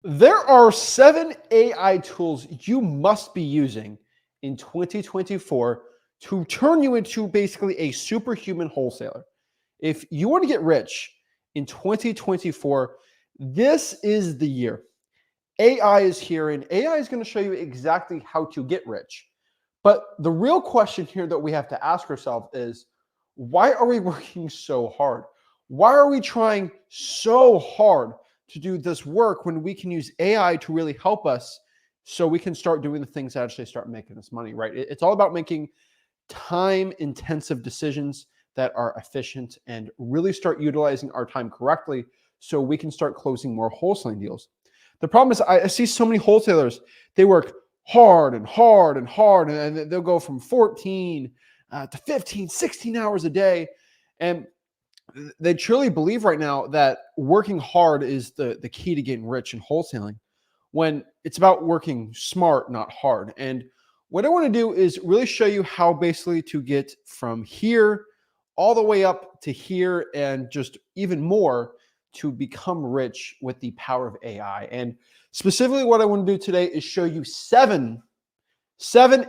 There are 7 AI tools you must be using in 2024 to turn you into basically a superhuman wholesaler. If you want to get rich in 2024, this is the year. AI is here and AI is going to show you exactly how to get rich. But the real question here that we have to ask ourselves is, why are we working so hard? Why are we trying so hard to do this work when we can use AI to really help us so we can start doing the things that actually start making us money, right? It's all about making time intensive decisions that are efficient and really start utilizing our time correctly so we can start closing more wholesaling deals. The problem is I see so many wholesalers, they work hard and hard and hard, and they'll go from 14 to 15, 16 hours a day. And they truly believe right now that working hard is the key to getting rich in wholesaling when it's about working smart, not hard. And what I want to do is really show you how basically to get from here all the way up to here and just even more to become rich with the power of AI. And specifically what I want to do today is show you seven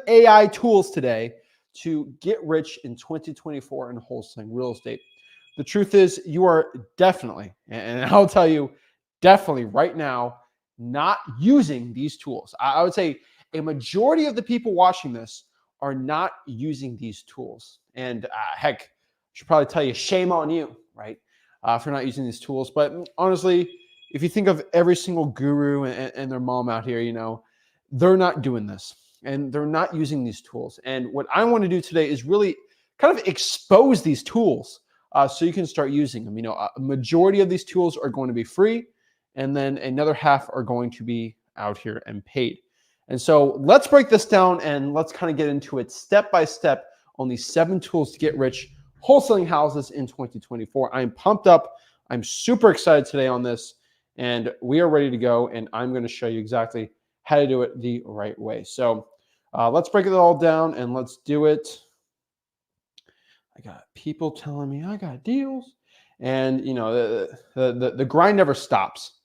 AI tools today to get rich in 2024 in wholesaling real estate. The truth is, you are definitely, and I'll tell you, definitely right now, not using these tools. I would say a majority of the people watching this are not using these tools. And heck, I should probably tell you, shame on you, right, for not using these tools. But honestly, if you think of every single guru and their mom out here, they're not doing this and they're not using these tools. And what I want to do today is really kind of expose these tools so you can start using them. A majority of these tools are going to be free, and then another half are going to be out here and paid. And so let's break this down and let's kind of get into it step by step on these 7 tools to get rich wholesaling houses in 2024. I'm pumped up. I'm super excited today on this, and we are ready to go. And I'm going to show you exactly how to do it the right way. So let's break it all down and let's do it. I got people telling me I got deals, and the grind never stops.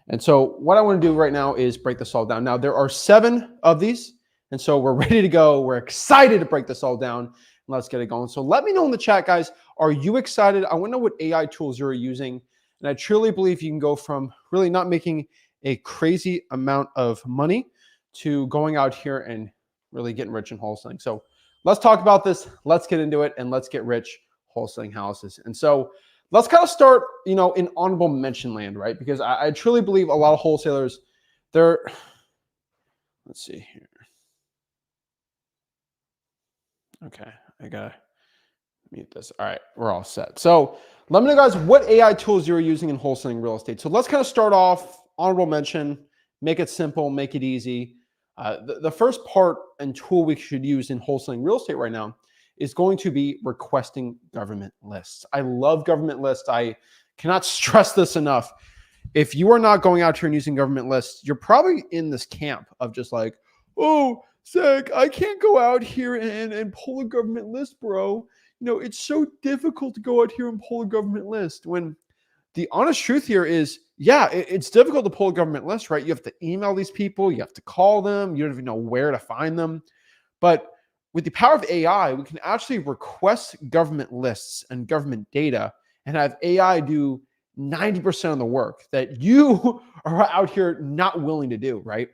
And so what I want to do right now is break this all down. Now there are 7 of these, and so we're ready to go. We're excited to break this all down, and let's get it going. So let me know in the chat, guys. Are you excited? I want to know what AI tools you're using, and I truly believe you can go from really not making a crazy amount of money to going out here and really getting rich in wholesaling. So let's talk about this. Let's get into it, and let's get rich wholesaling houses. And so let's kind of start, in honorable mention land, right? Because I truly believe a lot of wholesalers, let's see here. Okay, I gotta mute this. All right, we're all set. So let me know, guys, what AI tools you're using in wholesaling real estate. So let's kind of start off honorable mention, make it simple, make it easy. The first part and tool we should use in wholesaling real estate right now is going to be requesting government lists. I love government lists. I cannot stress this enough. If you are not going out here and using government lists, you're probably in this camp of just like, oh, Zach, I can't go out here and pull a government list, bro. It's so difficult to go out here and pull a government list. When the honest truth here is, yeah, it's difficult to pull a government list, right? You have to email these people, you have to call them, you don't even know where to find them. But with the power of AI, we can actually request government lists and government data and have AI do 90% of the work that you are out here not willing to do, right?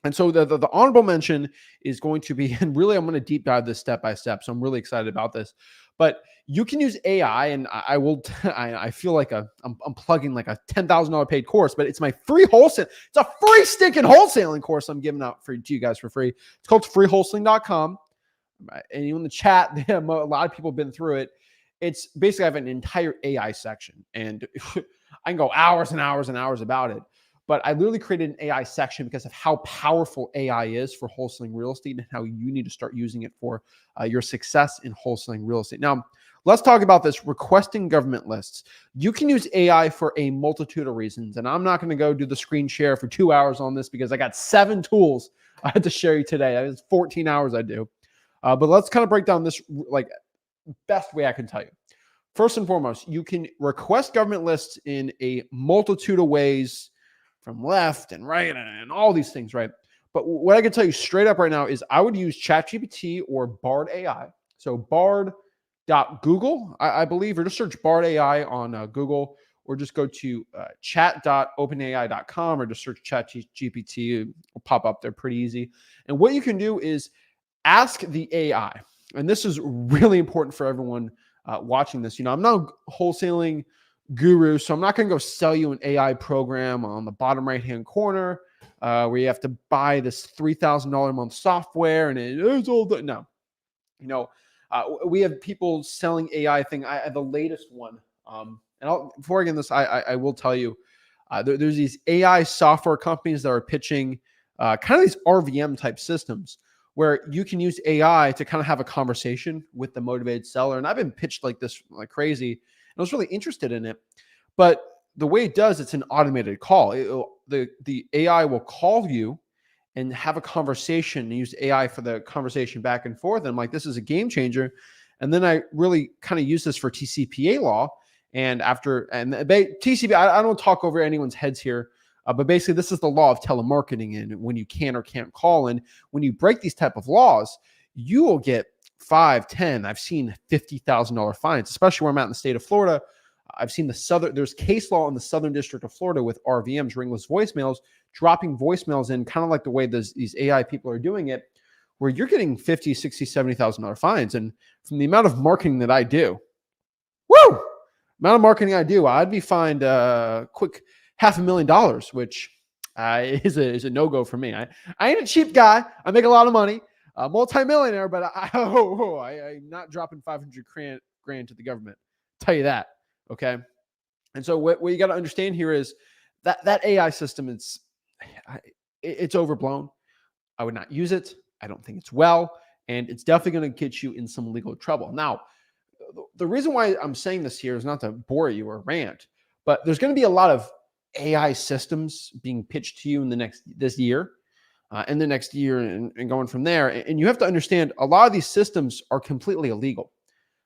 And so the honorable mention is going to be, and really I'm going to deep dive this step by step. So I'm really excited about this. But you can use AI, and I will. I feel like I'm plugging like a $10,000 paid course, but it's my free wholesale. It's a free stinking wholesaling course I'm giving out to you guys for free. It's called freewholesaling.com. And in the chat, a lot of people have been through it. It's basically, I have an entire AI section, and I can go hours and hours and hours about it. But I literally created an AI section because of how powerful AI is for wholesaling real estate and how you need to start using it for your success in wholesaling real estate. Now, let's talk about this requesting government lists. You can use AI for a multitude of reasons, and I'm not going to go do the screen share for 2 hours on this because I got 7 tools I had to share you today. It's 14 hours I do. But let's kind of break down this like best way I can tell you. First and foremost, you can request government lists in a multitude of ways from left and right and all these things, right? But what I can tell you straight up right now is I would use ChatGPT or Bard AI. So Bard.Google, I believe, or just search Bard AI on Google, or just go to chat.openai.com or just search ChatGPT. It'll pop up there pretty easy. And what you can do is ask the AI. And this is really important for everyone watching this. I'm not a wholesaling guru, so I'm not going to go sell you an AI program on the bottom right-hand corner where you have to buy this $3,000 a month software and it's all the no. We have people selling AI thing. I have the latest one. Before I get this, I will tell you, there's these AI software companies that are pitching kind of these RVM type systems where you can use AI to kind of have a conversation with the motivated seller. And I've been pitched like this like crazy. And I was really interested in it. But the way it does, it's an automated call. The AI will call you and have a conversation and use AI for the conversation back and forth. And I'm like, this is a game changer. And then I really kind of use this for TCPA law. And TCPA, I don't talk over anyone's heads here, but basically this is the law of telemarketing and when you can or can't call. And when you break these type of laws, you will get 5, 10, I've seen $50,000 fines, especially where I'm at in the state of Florida. I've seen there's case law in the Southern District of Florida with RVMs, ringless voicemails, dropping voicemails in kind of like the way these AI people are doing it, where you're getting $50, $60, $70,000 fines. And from the amount of marketing that I do, I'd be fined quick $500,000, which is a no-go for me. I ain't a cheap guy. I make a lot of money, multi-millionaire, but I'm not dropping 500 grand to the government. Tell you that. Okay. And so what you got to understand here is that AI system it's overblown. I would not use it. I don't think it's well, and it's definitely going to get you in some legal trouble. Now, the reason why I'm saying this here is not to bore you or rant, but there's going to be a lot of AI systems being pitched to you in this year, and the next year, and going from there. And you have to understand, a lot of these systems are completely illegal.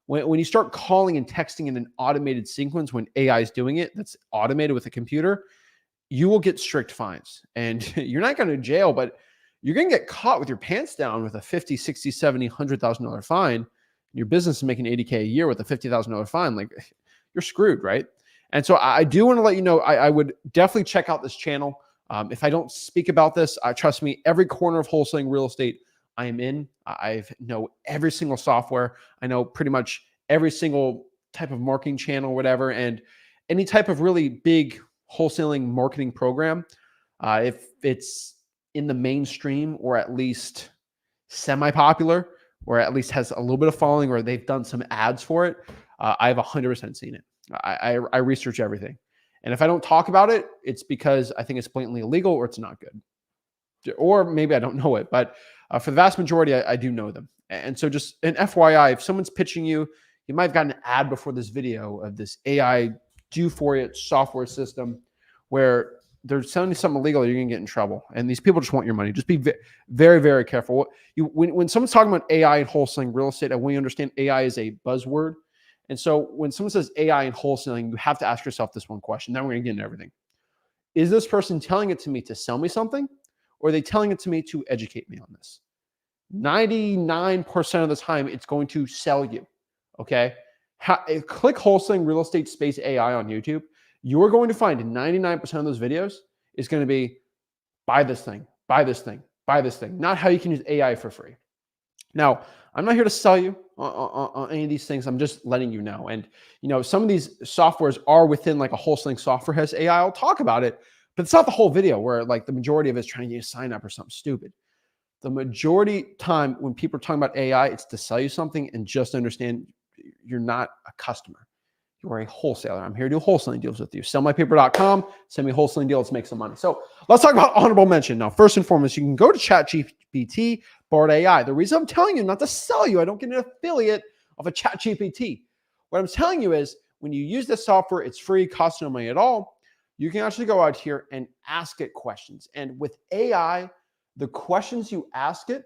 When you start calling and texting in an automated sequence, when AI is doing it, that's automated with a computer, you will get strict fines. And you're not going to jail, but you're going to get caught with your pants down with a $50, $60, $70, $100,000 fine. Your business is making $80K a year with a $50,000 fine. Like, you're screwed, right? And so I do want to let you know, I would definitely check out this channel. If I don't speak about this, trust me, every corner of wholesaling real estate I am in. I know every single software. I know pretty much every single type of marketing channel, whatever, and any type of really big wholesaling marketing program. If it's in the mainstream or at least semi-popular, or at least has a little bit of following, or they've done some ads for it, I've 100% seen it. I research everything. And if I don't talk about it, it's because I think it's blatantly illegal or it's not good. Or maybe I don't know it, but for the vast majority, I do know them. And so just an FYI, if someone's pitching you, you might have gotten an ad before this video of this AI do for it software system where they're selling you something illegal, you're going to get in trouble. And these people just want your money. Just be very, very careful. When someone's talking about AI and wholesaling real estate, I want you to understand AI is a buzzword. And so when someone says AI and wholesaling, you have to ask yourself this one question. Then we're going to get into everything. Is this person telling it to me to sell me something? Or are they telling it to me to educate me on this? 99% of the time, it's going to sell you. Okay? Click Wholesaling Real Estate Space AI on YouTube. You're going to find 99% of those videos is going to be buy this thing, buy this thing, buy this thing. Not how you can use AI for free. Now, I'm not here to sell you on any of these things. I'm just letting you know. And, some of these softwares are within like a wholesaling software has AI. I'll talk about it, but it's not the whole video where like the majority of it is trying to get you to sign up or something stupid. The majority time when people are talking about AI, it's to sell you something, and just understand you're not a customer. You're a wholesaler. I'm here to do wholesaling deals with you. Sellmypaper.com, send me a wholesaling deal. Let's make some money. So let's talk about honorable mention. Now, first and foremost, you can go to ChatGPT, Bard AI. The reason I'm telling you not to sell you, I don't get an affiliate of a ChatGPT. What I'm telling you is when you use this software, it's free, costs no money at all. You can actually go out here and ask it questions. And with AI, the questions you ask it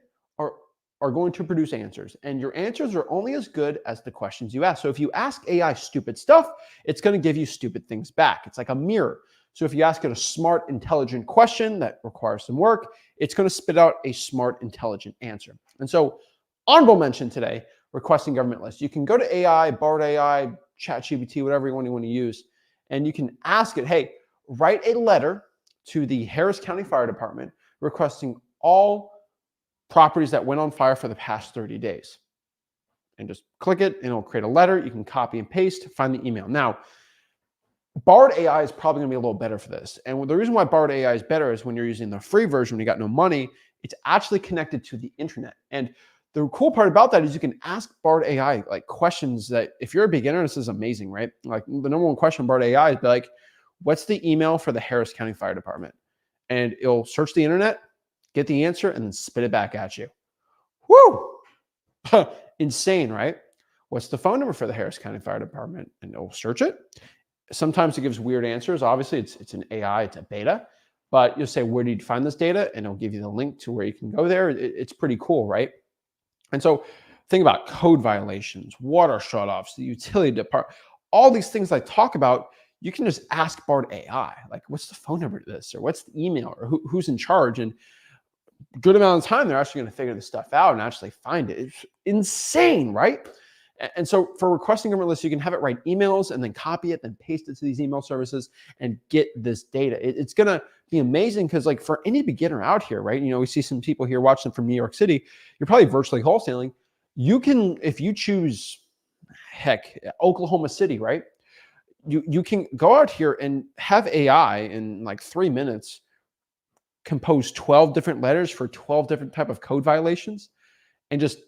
are going to produce answers, and your answers are only as good as the questions you ask. So if you ask AI stupid stuff, it's going to give you stupid things back. It's like a mirror. So if you ask it a smart, intelligent question that requires some work, it's going to spit out a smart, intelligent answer. And so honorable mention today, requesting government lists. You can go to AI, Bard AI, ChatGPT, whatever you want to use, and you can ask it, hey, write a letter to the Harris County Fire Department requesting all properties that went on fire for the past 30 days. And just click it and it'll create a letter. You can copy and paste, find the email. Now, Bard AI is probably going to be a little better for this. And the reason why Bard AI is better is when you're using the free version, when you got no money, it's actually connected to the internet. And the cool part about that is you can ask Bard AI like questions that if you're a beginner, this is amazing, right? Like the number one question Bard AI is like, what's the email for the Harris County Fire Department? And it'll search the internet, get the answer, and then spit it back at you. Woo! Insane, right? What's the phone number for the Harris County Fire Department? And it'll search it. Sometimes it gives weird answers. Obviously, it's an AI, it's a beta. But you'll say, where did you find this data? And it'll give you the link to where you can go there. It's pretty cool, right? And so think about code violations, water shutoffs, the utility department, all these things I talk about, you can just ask Bard AI, like, what's the phone number to this? Or what's the email? Or who's in charge? And good amount of time, they're actually going to figure this stuff out and actually find it. It's insane, right? And so for requesting government lists, you can have it write emails and then copy it, then paste it to these email services and get this data. It's going to be amazing because like for any beginner out here, right? You know, we see some people here watching from New York City. You're probably virtually wholesaling. You can, if you choose, heck, Oklahoma City, right? You can go out here and have AI in like 3 minutes compose 12 different letters for 12 different type of code violations and just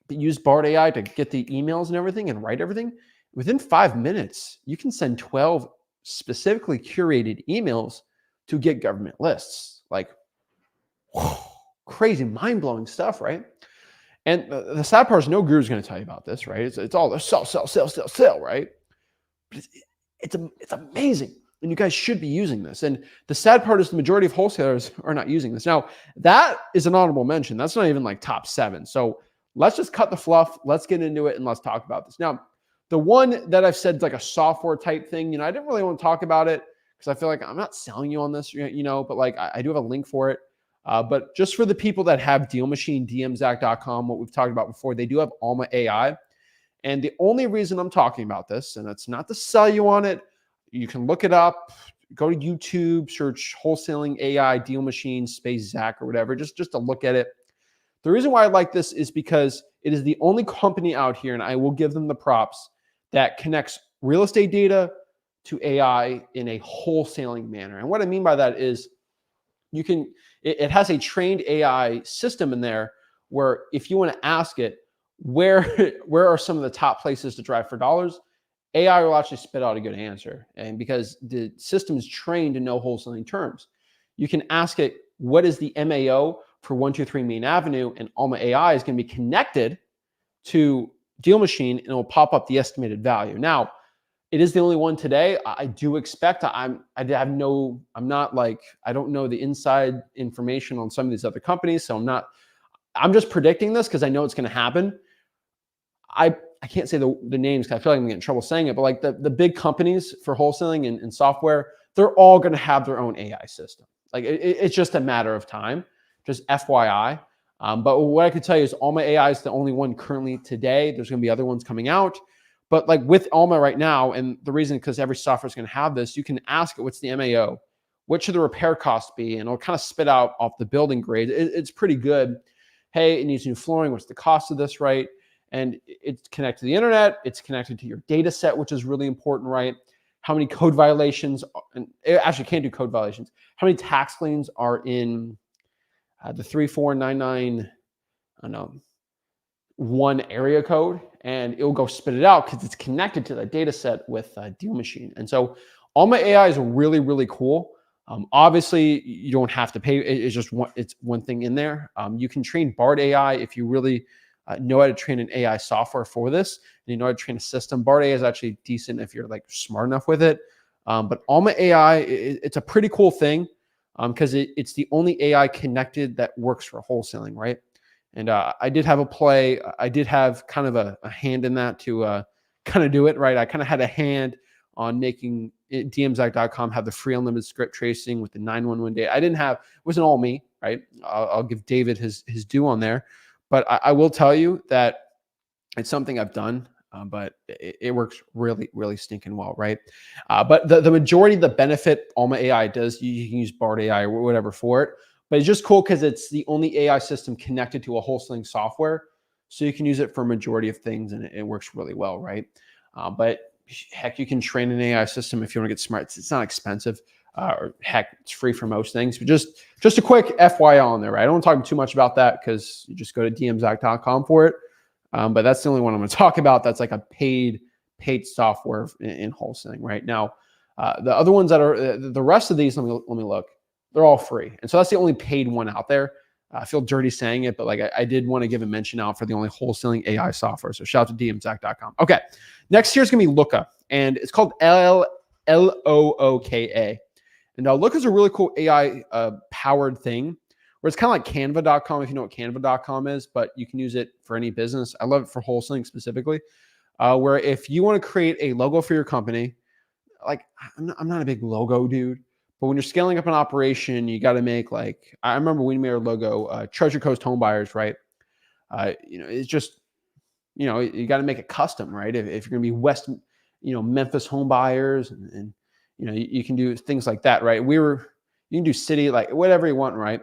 use Bard AI to get the emails and everything and write everything. Within 5 minutes, you can send 12 specifically curated emails to get government lists. Like, whew, crazy, mind-blowing stuff, right? And the sad part is no guru is going to tell you about this, right? It's all the sell, right? But it's amazing. And you guys should be using this. And the sad part is the majority of wholesalers are not using this. Now, that is an honorable mention. That's not even like top 7. So let's just cut the fluff. Let's get into it and let's talk about this. Now, the one that I've said is like a software type thing, you know, I didn't really want to talk about it because I feel like I'm not selling you on this, you know, but like I do have a link for it. But just for the people that have Deal Machine, dmzach.com, what we've talked about before, they do have Alma AI. And the only reason I'm talking about this, and it's not to sell you on it, you can look it up, go to YouTube, search Wholesaling AI, Deal Machine, space Zach or whatever, just to look at it. The reason why I like this is because it is the only company out here, and I will give them the props, that connects real estate data to AI in a wholesaling manner. And what I mean by that is it has a trained AI system in there where if you want to ask it, where are some of the top places to drive for dollars, AI will actually spit out a good answer. And because the system is trained to know wholesaling terms, you can ask it, what is the MAO for 123 Main Avenue? And Alma AI is going to be connected to Deal Machine and it will pop up the estimated value. Now, it is the only one today. I do expect I don't know the inside information on some of these other companies. So I'm just predicting this because I know it's going to happen. I can't say the names because I feel like I'm getting in trouble saying it, but like the big companies for wholesaling and software, they're all going to have their own AI system. Like it's just a matter of time, just FYI. But what I could tell you is Alma AI is the only one currently today. There's going to be other ones coming out. But like with Alma right now, and the reason because every software is going to have this, you can ask it, what's the MAO? What should the repair cost be? And it'll kind of spit out off the building grade. It's pretty good. Hey, it needs new flooring. What's the cost of this, right? And it's connected to the internet. It's connected to your data set, which is really important, right? How many code violations, and it actually can't do code violations. How many tax liens are in the 34991 area code? And it will go spit it out because it's connected to that data set with Deal Machine. And so Alma AI is really, really cool. Obviously, you don't have to pay. It's just one thing in there. You can train Bard AI if you really know how to train an AI software for this, and you know how to train a system. Bard AI is actually decent if you're like smart enough with it. But Alma AI, it's a pretty cool thing because it's the only AI connected that works for wholesaling, right? And I did have a play. I did have kind of a hand in that to kind of do it, right? I kind of had a hand on making DMZach.com have the free unlimited script tracing with the 911 data. I didn't have, it wasn't all me, right? I'll give David his due on there. But I will tell you that it's something I've done, but it works really, really stinking well, right? But the majority of the benefit Alma AI does, you can use Bard AI or whatever for it. But it's just cool because it's the only AI system connected to a wholesaling software. So you can use it for a majority of things, and it works really well, right? But heck, you can train an AI system if you want to get smart. It's not expensive, or heck, it's free for most things. But just a quick FYI on there, right? I don't want to talk too much about that because you just go to dmzac.com for it. But that's the only one I'm going to talk about. That's like a paid software in wholesaling right now. The other ones that are the rest of these, let me look. They're all free, and so that's the only paid one out there. I feel dirty saying it, but like I did want to give a mention out for the only wholesaling AI software. So shout out to dmzac.com. Okay, next here is going to be Looka, and it's called Looka. And Looka is a really cool AI powered thing where it's kind of like canva.com, if you know what canva.com is, but you can use it for any business. I love it for wholesaling specifically, where if you want to create a logo for your company, like I'm not a big logo dude, but when you're scaling up an operation, you got to make, like, I remember we made our logo, Treasure Coast Homebuyers, right? It's just, you got to make it custom, right? If you're going to be West, Memphis Homebuyers, and you can do things like that, right? You can do city, like whatever you want, right?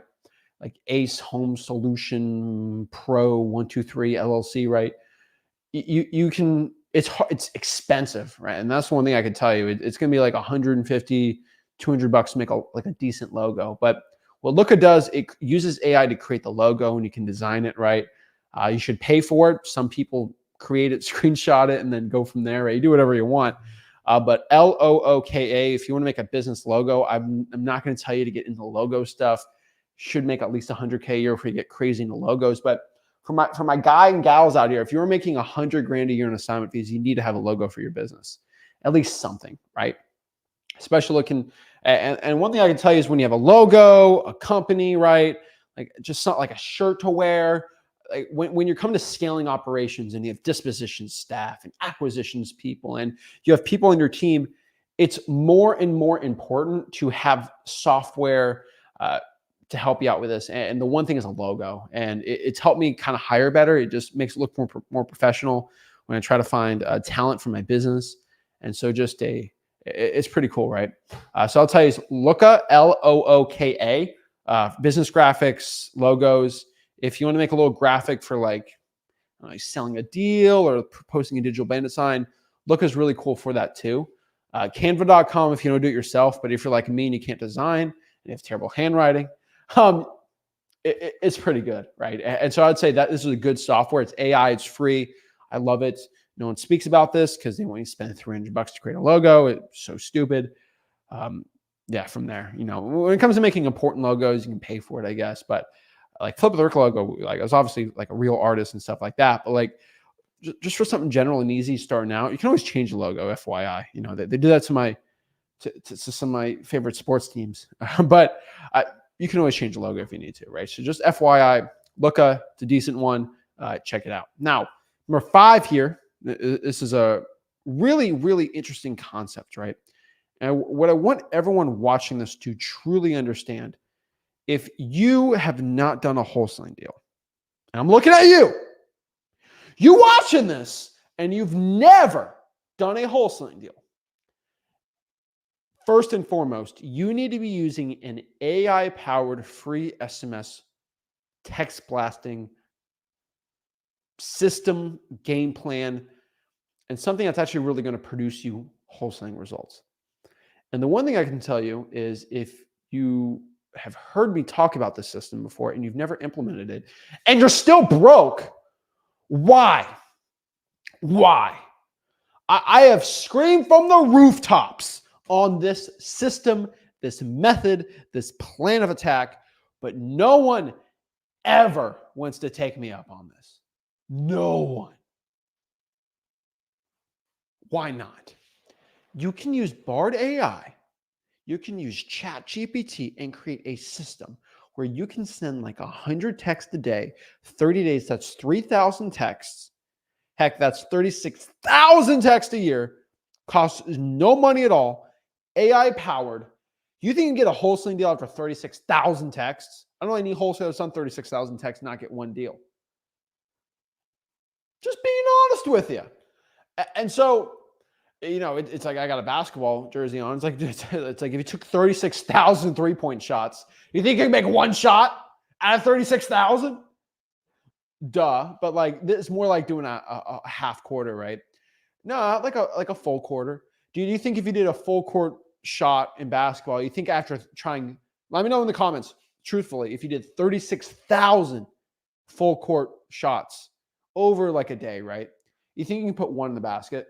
Like Ace Home Solution Pro 123 LLC, right? You can, it's expensive, right? And that's one thing I could tell you. It's going to be like 150, $200 to make a decent logo. But what Looka does, it uses AI to create the logo, and you can design it, right? You should pay for it. Some people create it, screenshot it, and then go from there, right? You do whatever you want. But Looka, if you want to make a business logo, I'm not going to tell you to get into logo stuff. Should make at least 100K a year before you get crazy into logos. But for my guy and gals out here, if you're making 100 grand a year in assignment fees, you need to have a logo for your business, at least something, right? Special looking. And one thing I can tell you is when you have a logo, a company, right? Like just something like a shirt to wear. Like when you're coming to scaling operations and you have disposition staff and acquisitions people, and you have people in your team, it's more and more important to have software to help you out with this. And the one thing is a logo, and it's helped me kind of hire better. It just makes it look more professional when I try to find talent for my business. And so it's pretty cool, right? So I'll tell you, Looka, Looka, business graphics, logos. If you want to make a little graphic for like selling a deal or posting a digital bandit sign, Looka is really cool for that too. Canva.com if you don't do it yourself, but if you're like me and you can't design and you have terrible handwriting, it's pretty good, right? And so I'd say that this is a good software. It's AI, it's free. I love it. No one speaks about this because they want you to spend $300 to create a logo. It's so stupid. Yeah, from there, when it comes to making important logos, you can pay for it, I guess. But like Flip of the Rick logo, like I was obviously like a real artist and stuff like that. But like just for something general and easy starting out, you can always change the logo. FYI, they do that to some of my favorite sports teams. But you can always change the logo if you need to, right? So just FYI, Looka, it's a decent one. Check it out. Now, number 5 here. This is a really, really interesting concept, right? And what I want everyone watching this to truly understand, if you have not done a wholesaling deal, and I'm looking at you watching this, and you've never done a wholesaling deal, first and foremost, you need to be using an AI-powered free SMS text blasting system, game plan, and something that's actually really going to produce you wholesaling results. And the one thing I can tell you is if you have heard me talk about this system before and you've never implemented it and you're still broke, why? I have screamed from the rooftops on this system, this method, this plan of attack, but no one ever wants to take me up on this. No one. Why not? You can use Bard AI, you can use Chat GPT and create a system where you can send like 100 texts a day, 30 days, that's 3,000 texts. Heck, that's 36,000 texts a year Costs no money at all. AI powered. You think you can get a wholesaling deal after 36,000 texts? I don't know any wholesalers on 36,000 texts not get one deal. Just being honest with you. And so, it's like I got a basketball jersey on. It's like if you took 36,000 3-point shots, you think you can make one shot out of 36,000? Duh. But like, it's more like doing a half quarter, right? No, like a full quarter. Do you think if you did a full court shot in basketball, you think after trying, let me know in the comments, truthfully, if you did 36,000 full court shots over like a day, right? You think you can put one in the basket?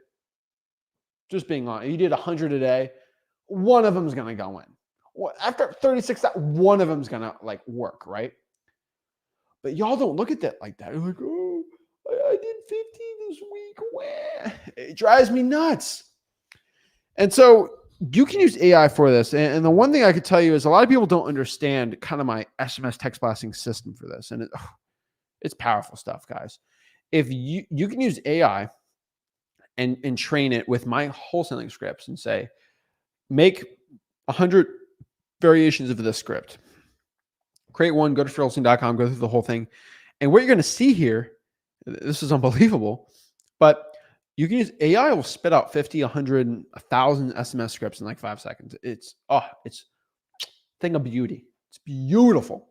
Just being honest. You did 100 a day, one of them is going to go in. Well, after 36,000, one of them is going to like work, right? But y'all don't look at that like that. You're like, oh, I did 50 this week. Wah. It drives me nuts. And so you can use AI for this. And the one thing I could tell you is a lot of people don't understand kind of my SMS text blasting system for this. And it's powerful stuff, guys. If you can use AI and train it with my wholesaling scripts and say, make 100 variations of this script. Create one, go to wholesaling.com, go through the whole thing. And what you're going to see here, this is unbelievable, but you can use AI will spit out 50, 100, 1,000 SMS scripts in like 5 seconds. It's a thing of beauty. It's beautiful.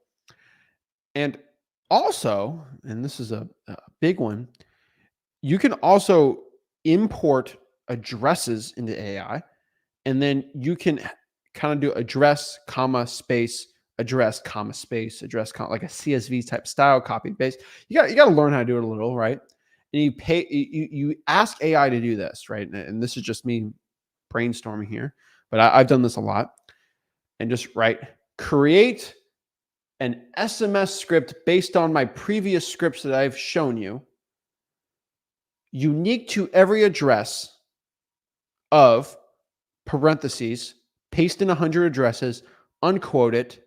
And also, and this is a big one, you can also import addresses into AI, and then you can kind of do address, comma, space, address, comma, space, address, comma, like a CSV type style, copy and paste. You got to learn how to do it a little, right? And you ask AI to do this, right? And this is just me brainstorming here, but I've done this a lot. And just write, create an SMS script based on my previous scripts that I've shown you, unique to every address of parentheses, paste in 100 addresses, unquote it,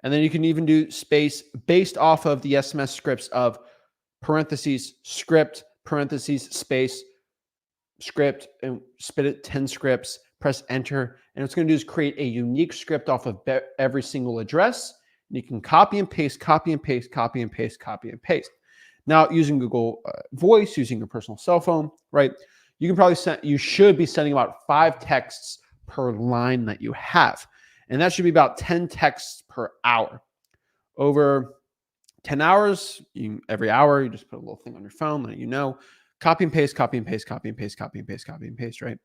and then you can even do space based off of the SMS scripts of parentheses, script, parentheses, space, script, and spit it 10 scripts, press enter, and what's going to do is create a unique script off of every single address. And you can copy and paste, copy and paste, copy and paste, copy and paste. Now, using Google Voice, using your personal cell phone, right? You can probably you should be sending about 5 texts per line that you have. And that should be about 10 texts per hour. Over 10 hours, every hour, you just put a little thing on your phone, let you know. Copy and paste, copy and paste, copy and paste, copy and paste, copy and paste, right?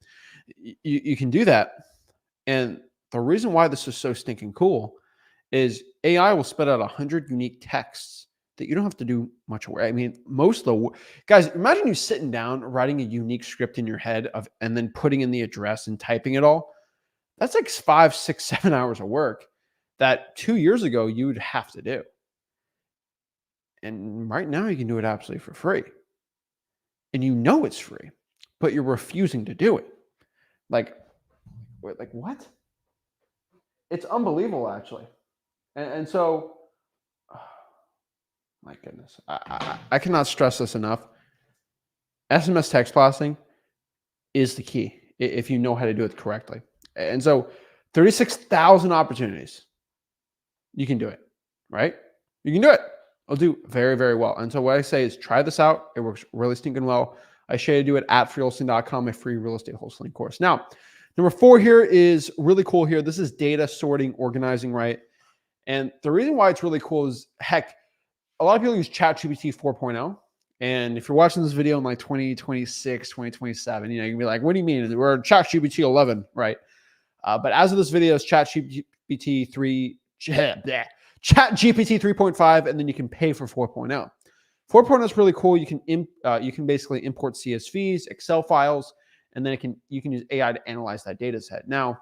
You can do that. And the reason why this is so stinking cool is AI will spit out 100 unique texts that you don't have to do much work. I mean, most of the guys, imagine you sitting down, writing a unique script in your head and then putting in the address and typing it all. That's like 5, 6, 7 hours of work that 2 years ago you would have to do. And right now you can do it absolutely for free. And you know it's free, but you're refusing to do it. Like what? It's unbelievable, actually. And so, oh, my goodness, I cannot stress this enough. SMS text blasting is the key if you know how to do it correctly. And so 36,000 opportunities. You can do it, right? You can do it. I'll do very, very well. And so what I say is try this out. It works really stinking well. I show you to do it at freewholesaling.com, my free real estate wholesaling course. Now, number 4 here is really cool here. This is data sorting, organizing, right? And the reason why it's really cool is, heck, a lot of people use ChatGPT 4.0. And if you're watching this video in like 2026, 2027, you can be like, what do you mean? We're ChatGPT 11, right? But as of this video, it's ChatGPT 3.5, and then you can pay for 4.0. 4.0 is really cool. You can basically import CSVs, Excel files, and then you can use AI to analyze that data set. Now,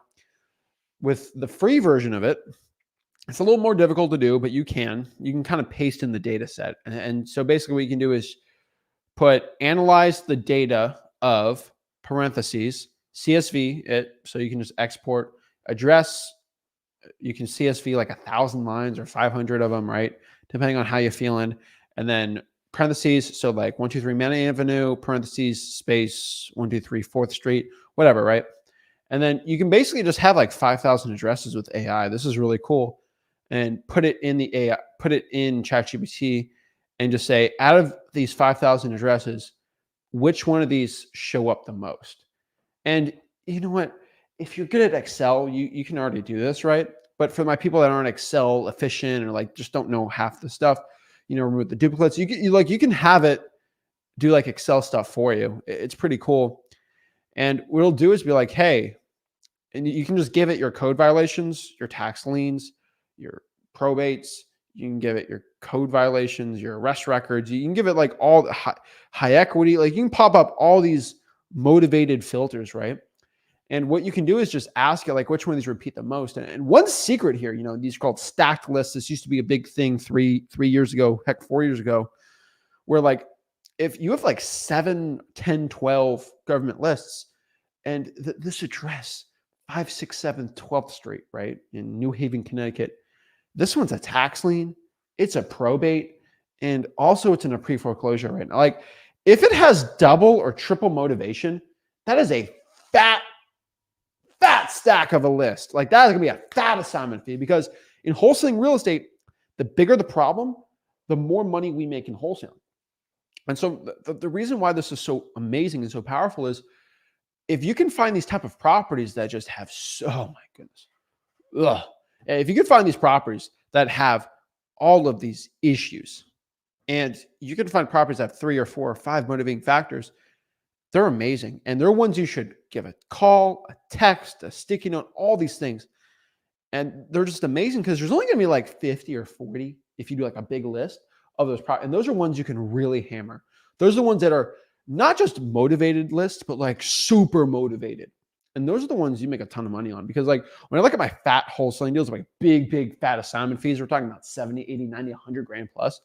with the free version of it, it's a little more difficult to do, but you can kind of paste in the data set. And so basically what you can do is analyze the data of parentheses, CSV, so you can just export address. You can CSV like 1,000 lines or 500 of them, right? Depending on how you're feeling. And then parentheses, so like 123 Manor Avenue, parentheses, space, 123 4th Street, whatever, right? And then you can basically just have like 5,000 addresses with AI. This is really cool. And put it in the AI, put it in ChatGPT and just say, out of these 5,000 addresses, which one of these show up the most? And you know what? If you're good at Excel, you can already do this, right? But for my people that aren't Excel efficient or like just don't know half the stuff, remove the duplicates. You can have it do like Excel stuff for you. It's pretty cool. And what it'll do is be like, hey, and you can just give it your code violations, your tax liens, your probates. You can give it your code violations, your arrest records. You can give it like all the high equity. Like you can pop up all these motivated filters, right? And what you can do is just ask it like which one of these repeat the most. And one secret here, these are called stacked lists. This used to be a big thing three years ago, heck, 4 years ago, where like if you have like 7, 10, 12 government lists and this address 5, 6, 7, 12th Street, right? In New Haven, Connecticut. This one's a tax lien. It's a probate. And also it's in a pre-foreclosure right now. Like if it has double or triple motivation, that is a fat stack of a list. Like that is going to be a fat assignment fee because in wholesaling real estate, the bigger the problem, the more money we make in wholesaling. And so the reason why this is so amazing and so powerful is if you can find these type of properties that just have oh my goodness. Ugh. If you can find these properties that have all of these issues and you can find properties that have 3 or 4 or 5 motivating factors, they're amazing. And they're ones you should give a call, a text, a sticky note, all these things. And they're just amazing because there's only going to be like 50 or 40 if you do like a big list of those properties. And those are ones you can really hammer. Those are the ones that are not just motivated lists, but like super motivated. And those are the ones you make a ton of money on because like when I look at my fat wholesaling deals, like big fat assignment fees, we're talking about 70, 80, 90, 100 grand plus.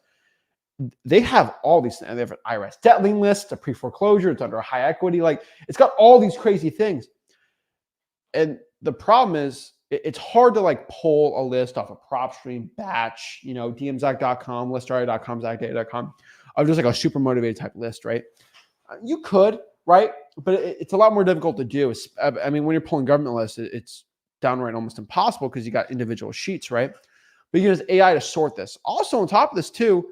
They have all these things. They have an IRS debt lien list, a pre-foreclosure, it's under a high equity. Like it's got all these crazy things. And the problem is it's hard to like pull a list off a PropStream, Batch, dmzac.com, listarea.com, zachdata.com of just like a super motivated type list, right? You could, right? But it's a lot more difficult to do. I mean, when you're pulling government lists, it's downright almost impossible because you got individual sheets, right? But you can use AI to sort this. Also on top of this too,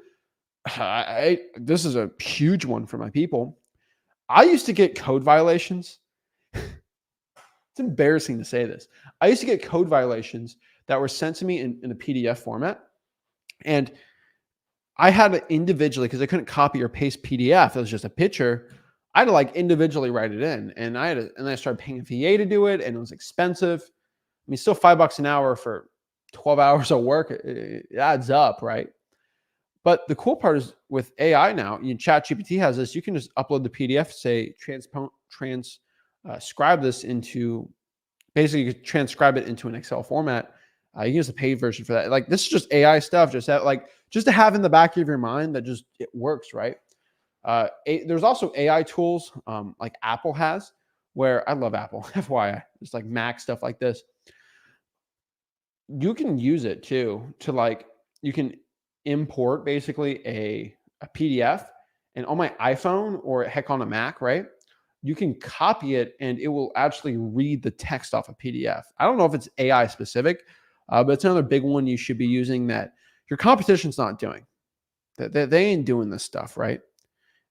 this is a huge one for my people. I used to get code violations. It's embarrassing to say this. I used to get code violations that were sent to me in a PDF format. And I had to individually, because I couldn't copy or paste PDF. It was just a picture. I had to like individually write it in. And I started paying a VA to do it. And it was expensive. I mean, still $5 an hour for 12 hours of work. It adds up, right? But the cool part is with AI now, ChatGPT has this. You can just upload the PDF, say transcribe this into, basically you can transcribe it into an Excel format. You can use the paid version for that. Like this is just AI stuff, just to have in the back of your mind that just it works, right? There's also AI tools like Apple has, where I love Apple, FYI, just like Mac stuff like this. You can use it too you can import basically a PDF, and on my iPhone or heck on a Mac, right? You can copy it and it will actually read the text off a PDF. I don't know if it's AI specific, but it's another big one you should be using that your competition's not doing. They ain't doing this stuff, right?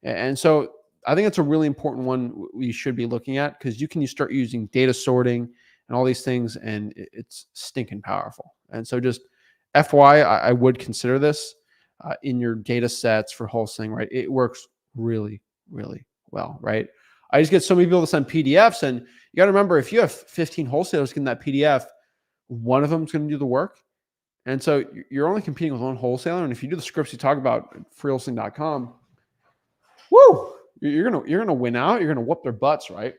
And so I think it's a really important one we should be looking at because you can start using data sorting and all these things, and it's stinking powerful. And so just FYI, I would consider this in your data sets for wholesaling, right? It works really, really well, right? I just get so many people to send PDFs, and you got to remember, if you have 15 wholesalers getting that PDF, one of them is going to do the work. And so you're only competing with one wholesaler. And if you do the scripts you talk about at freewholesaling.com, woo, you're gonna win out. You're gonna whoop their butts, right?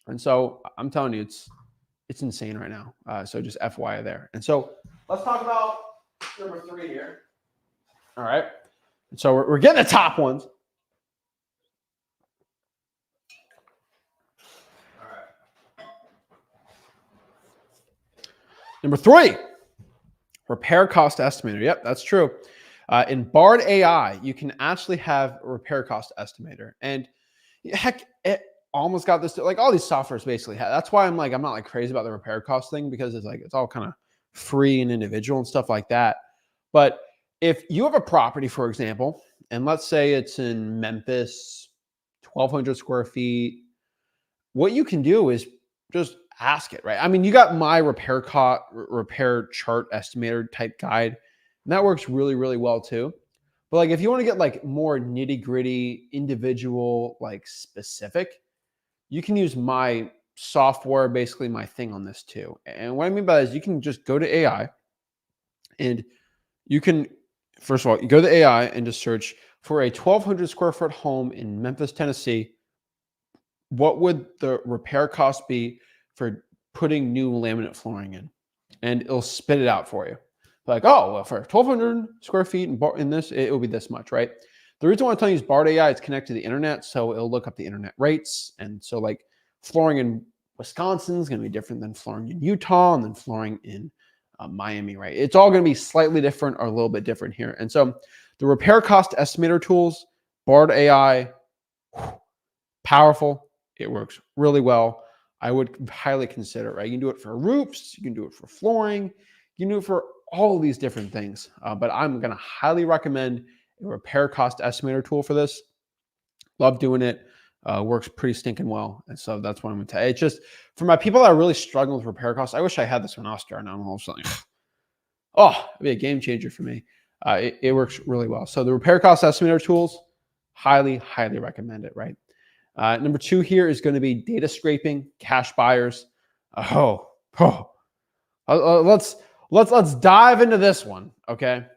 And so I'm telling you, it's insane right now. So just FYI there. And so let's talk about number 3 here. All right. And so we're getting the top ones. All right. Number 3, repair cost estimator. Yep, that's true. In Bard AI, you can actually have a repair cost estimator. And heck, Almost got this, like all these softwares basically have. That's why I'm not like crazy about the repair cost thing, because it's all kind of free and individual and stuff like that. But if you have a property, for example, and let's say it's in Memphis, 1,200 square feet, what you can do is just ask it, right? I mean, you got my repair chart estimator type guide, and that works really, really well too. But like, if you want to get like more nitty gritty, individual, like specific, you can use my software, basically my thing on this too. And what I mean by that is you can just go to AI and you can, first of all, you go to AI and just search for a 1,200 square foot home in Memphis, Tennessee. What would the repair cost be for putting new laminate flooring in? And it'll spit it out for you. Like, oh, well, for 1,200 square feet in this, it will be this much, right? The reason why I'm telling you is BART AI is connected to the internet, so it'll look up the internet rates. And so like flooring in Wisconsin is going to be different than flooring in Utah and then flooring in Miami, right? It's all going to be slightly different or a little bit different here. And so the repair cost estimator tools, BART AI, powerful. It works really well. I would highly consider it, right? You can do it for roofs. You can do it for flooring. You can do it for all of these different things. But I'm going to highly recommend a repair cost estimator tool for this. Love doing it. Works pretty stinking well. And so that's what I'm going to tell you. It's just for my people that are really struggling with repair costs. I wish I had this when I was starting out on wholesaling. Oh, it'd be a game changer for me. It works really well. So the repair cost estimator tools, highly, highly recommend it, right? Number 2 here is going to be data scraping, cash buyers. Let's dive into this one, okay?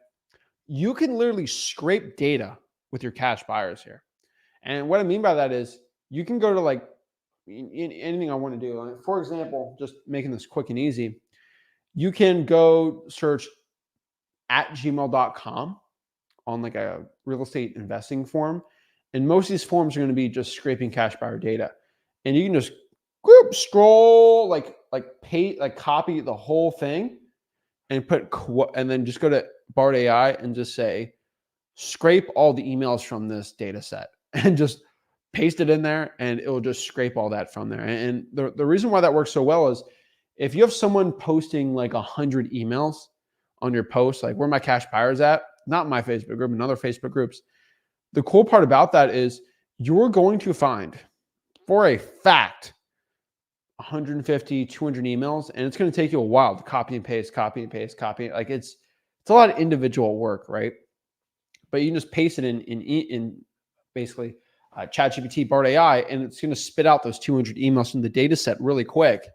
You can literally scrape data with your cash buyers here. And what I mean by that is you can go to like anything I want to do. Like, for example, just making this quick and easy, you can go search at gmail.com on like a real estate investing form. And most of these forms are going to be just scraping cash buyer data. And you can just scroll, copy the whole thing and and then just go to BART AI and just say, scrape all the emails from this data set and just paste it in there, and it will just scrape all that from there. And the reason why that works so well is if you have someone posting like 100 emails on your post, like where my cash buyers at, not my Facebook group, and other Facebook groups, the cool part about that is you're going to find for a fact 150, 200 emails, and it's going to take you a while to copy and paste. Like it's a lot of individual work, right? But you can just paste it in basically ChatGPT, BART AI, and it's going to spit out those 200 emails from the data set really quick.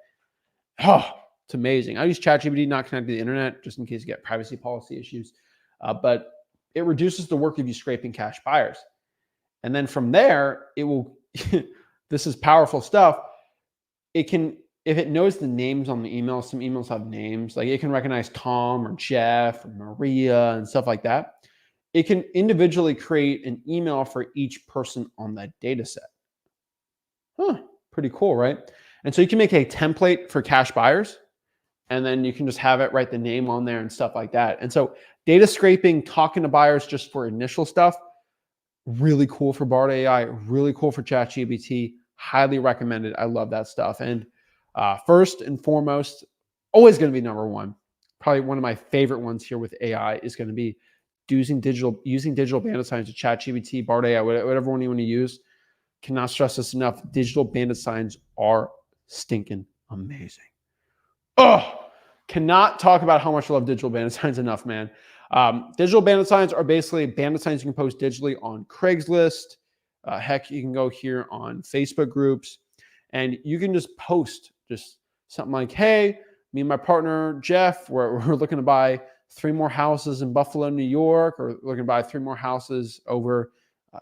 Oh, it's amazing. I use ChatGPT, not connected to the internet, just in case you get privacy policy issues. But it reduces the work of you scraping cash buyers. And then from there, it will, this is powerful stuff. It can, if it knows the names on the emails, some emails have names, like it can recognize Tom or Jeff or Maria and stuff like that. It can individually create an email for each person on that data set. Pretty cool, right? And so you can make a template for cash buyers, and then you can just have it write the name on there and stuff like that. And so data scraping, talking to buyers just for initial stuff, really cool for BART AI, really cool for ChatGPT. Highly recommended. I love that stuff. And first and foremost, always going to be number one. Probably one of my favorite ones here with AI is going to be using digital bandit signs to ChatGPT, BART AI, whatever one you want to use. Cannot stress this enough. Digital bandit signs are stinking amazing. Cannot talk about how much I love digital bandit signs enough, man. Digital bandit signs are basically bandit signs you can post digitally on Craigslist. Heck, you can go here on Facebook groups, and you can just post just something like, hey, me and my partner, Jeff, we're looking to buy 3 more houses in Buffalo, New York, or looking to buy 3 more houses over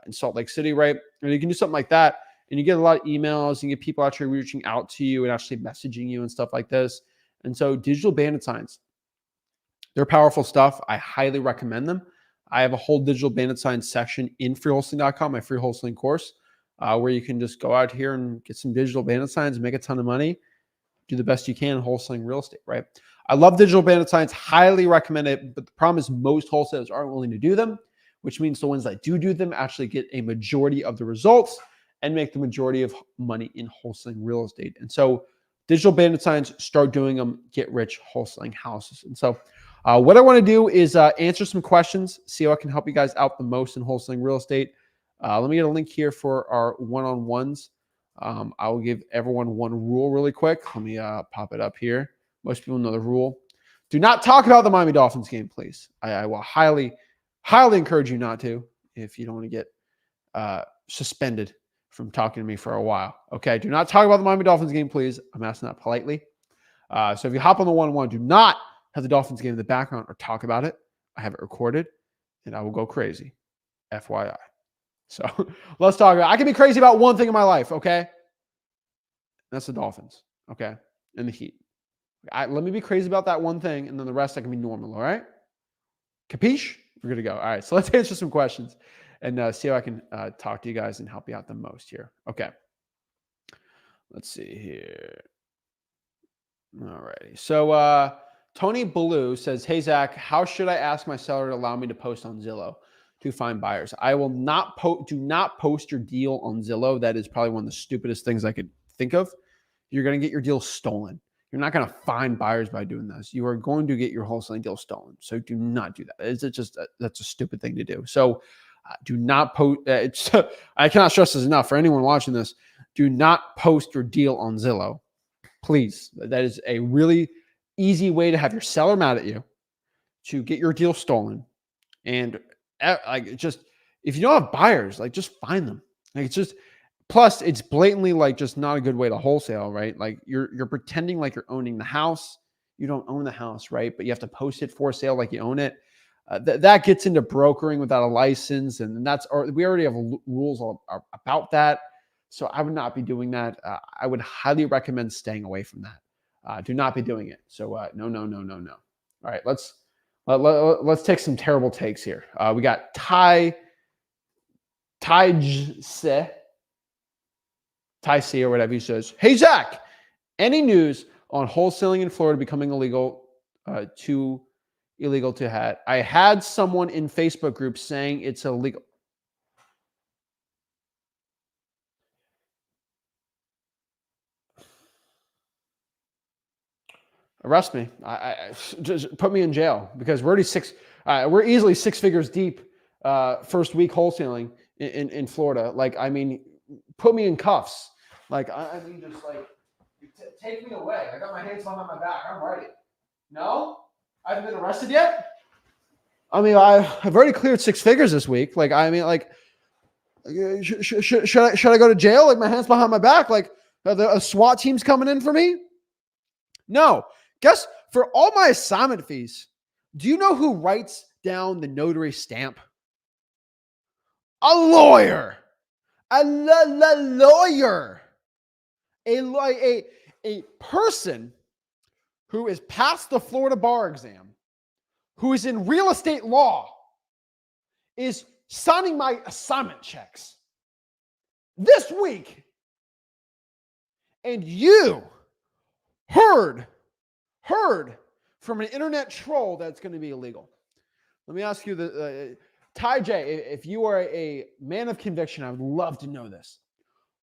in Salt Lake City, right? And you can do something like that, and you get a lot of emails, and you get people actually reaching out to you and actually messaging you and stuff like this. And so digital bandit signs, they're powerful stuff. I highly recommend them. I have a whole digital bandit signs section in freewholesaling.com, my free wholesaling course, where you can just go out here and get some digital bandit signs, make a ton of money, do the best you can in wholesaling real estate, right? I love digital bandit signs, highly recommend it, but the problem is most wholesalers aren't willing to do them, which means the ones that do them actually get a majority of the results, and make the majority of money in wholesaling real estate. And so digital bandit signs, start doing them, get rich wholesaling houses. And so what I want to do is answer some questions, see how I can help you guys out the most in wholesaling real estate. Let me get a link here for our one-on-ones. I will give everyone one rule really quick. Let me pop it up here. Most people know the rule. Do not talk about the Miami Dolphins game, please. I will highly encourage you not to if you don't want to get suspended from talking to me for a while. Okay, do not talk about the Miami Dolphins game, please. I'm asking that politely. So if you hop on the one-on-one, do not have the Dolphins game in the background or talk about it. I have it recorded, and I will go crazy. FYI. So let's talk about it. I can be crazy about one thing in my life, okay? That's the Dolphins, okay? And the Heat. Let me be crazy about that one thing, and then the rest I can be normal, all right? Capiche? We're good to go. All right, so let's answer some questions and see how I can talk to you guys and help you out the most here. Okay. Let's see here. All righty. So Tony Blue says, hey, Zach, how should I ask my seller to allow me to post on Zillow to find buyers? I will not do not post your deal on Zillow. That is probably one of the stupidest things I could think of. You're going to get your deal stolen. You're not going to find buyers by doing this. You are going to get your wholesaling deal stolen. So do not do that. It's just that's a stupid thing to do. So do not post. I cannot stress this enough for anyone watching this. Do not post your deal on Zillow, please. That is a really easy way to have your seller mad at you, to get your deal stolen, and like just if you don't have buyers, like just find them. Like it's just. Plus, it's blatantly like just not a good way to wholesale, right? Like you're pretending like you're owning the house. You don't own the house, right? But you have to post it for sale like you own it. That gets into brokering without a license, and we already have rules about that. So I would not be doing that. I would highly recommend staying away from that. Do not be doing it. So no. All right, let's take some terrible takes here. We got Ty C or whatever he says. Hey, Zach, any news on wholesaling in Florida becoming illegal, too illegal to have? I had someone in Facebook groups saying it's illegal. Arrest me. I just put me in jail because we're already we're easily 6 figures deep first week wholesaling in Florida. Like, I mean, put me in cuffs. Like, I mean, just like, take me away. I got my hands behind my back. I'm ready. No? I haven't been arrested yet? I mean, I've already cleared 6 figures this week. Like, I mean, like, should I go to jail? Like, my hands behind my back? Like, a SWAT team's coming in for me? No. Guess, for all my assignment fees, do you know who writes down the notary stamp? A lawyer. A lawyer. A person who is past the Florida bar exam, who is in real estate law, is signing my assignment checks this week. And you heard from an internet troll that's going to be illegal. Let me ask you, Ty J, if you are a man of conviction, I would love to know this.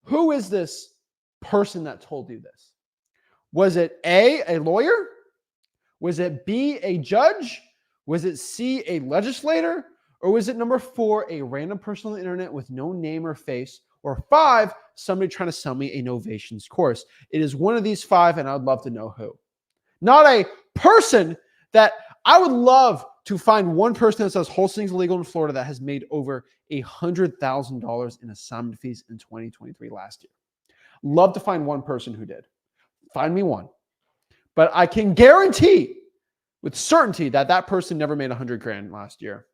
Who is this person that told you this? Was it A, lawyer? Was it B, a judge? Was it C, a legislator? Or was it number 4, a random person on the internet with no name or face? Or 5, somebody trying to sell me a novations course? It is one of these 5, and I'd love to know who. Not a person that I would love to find one person that says wholesaling is illegal in Florida that has made over $100,000 in assignment fees in 2023 last year. Love to find one person who did. Find me one. But I can guarantee with certainty that that person never made $100,000 last year.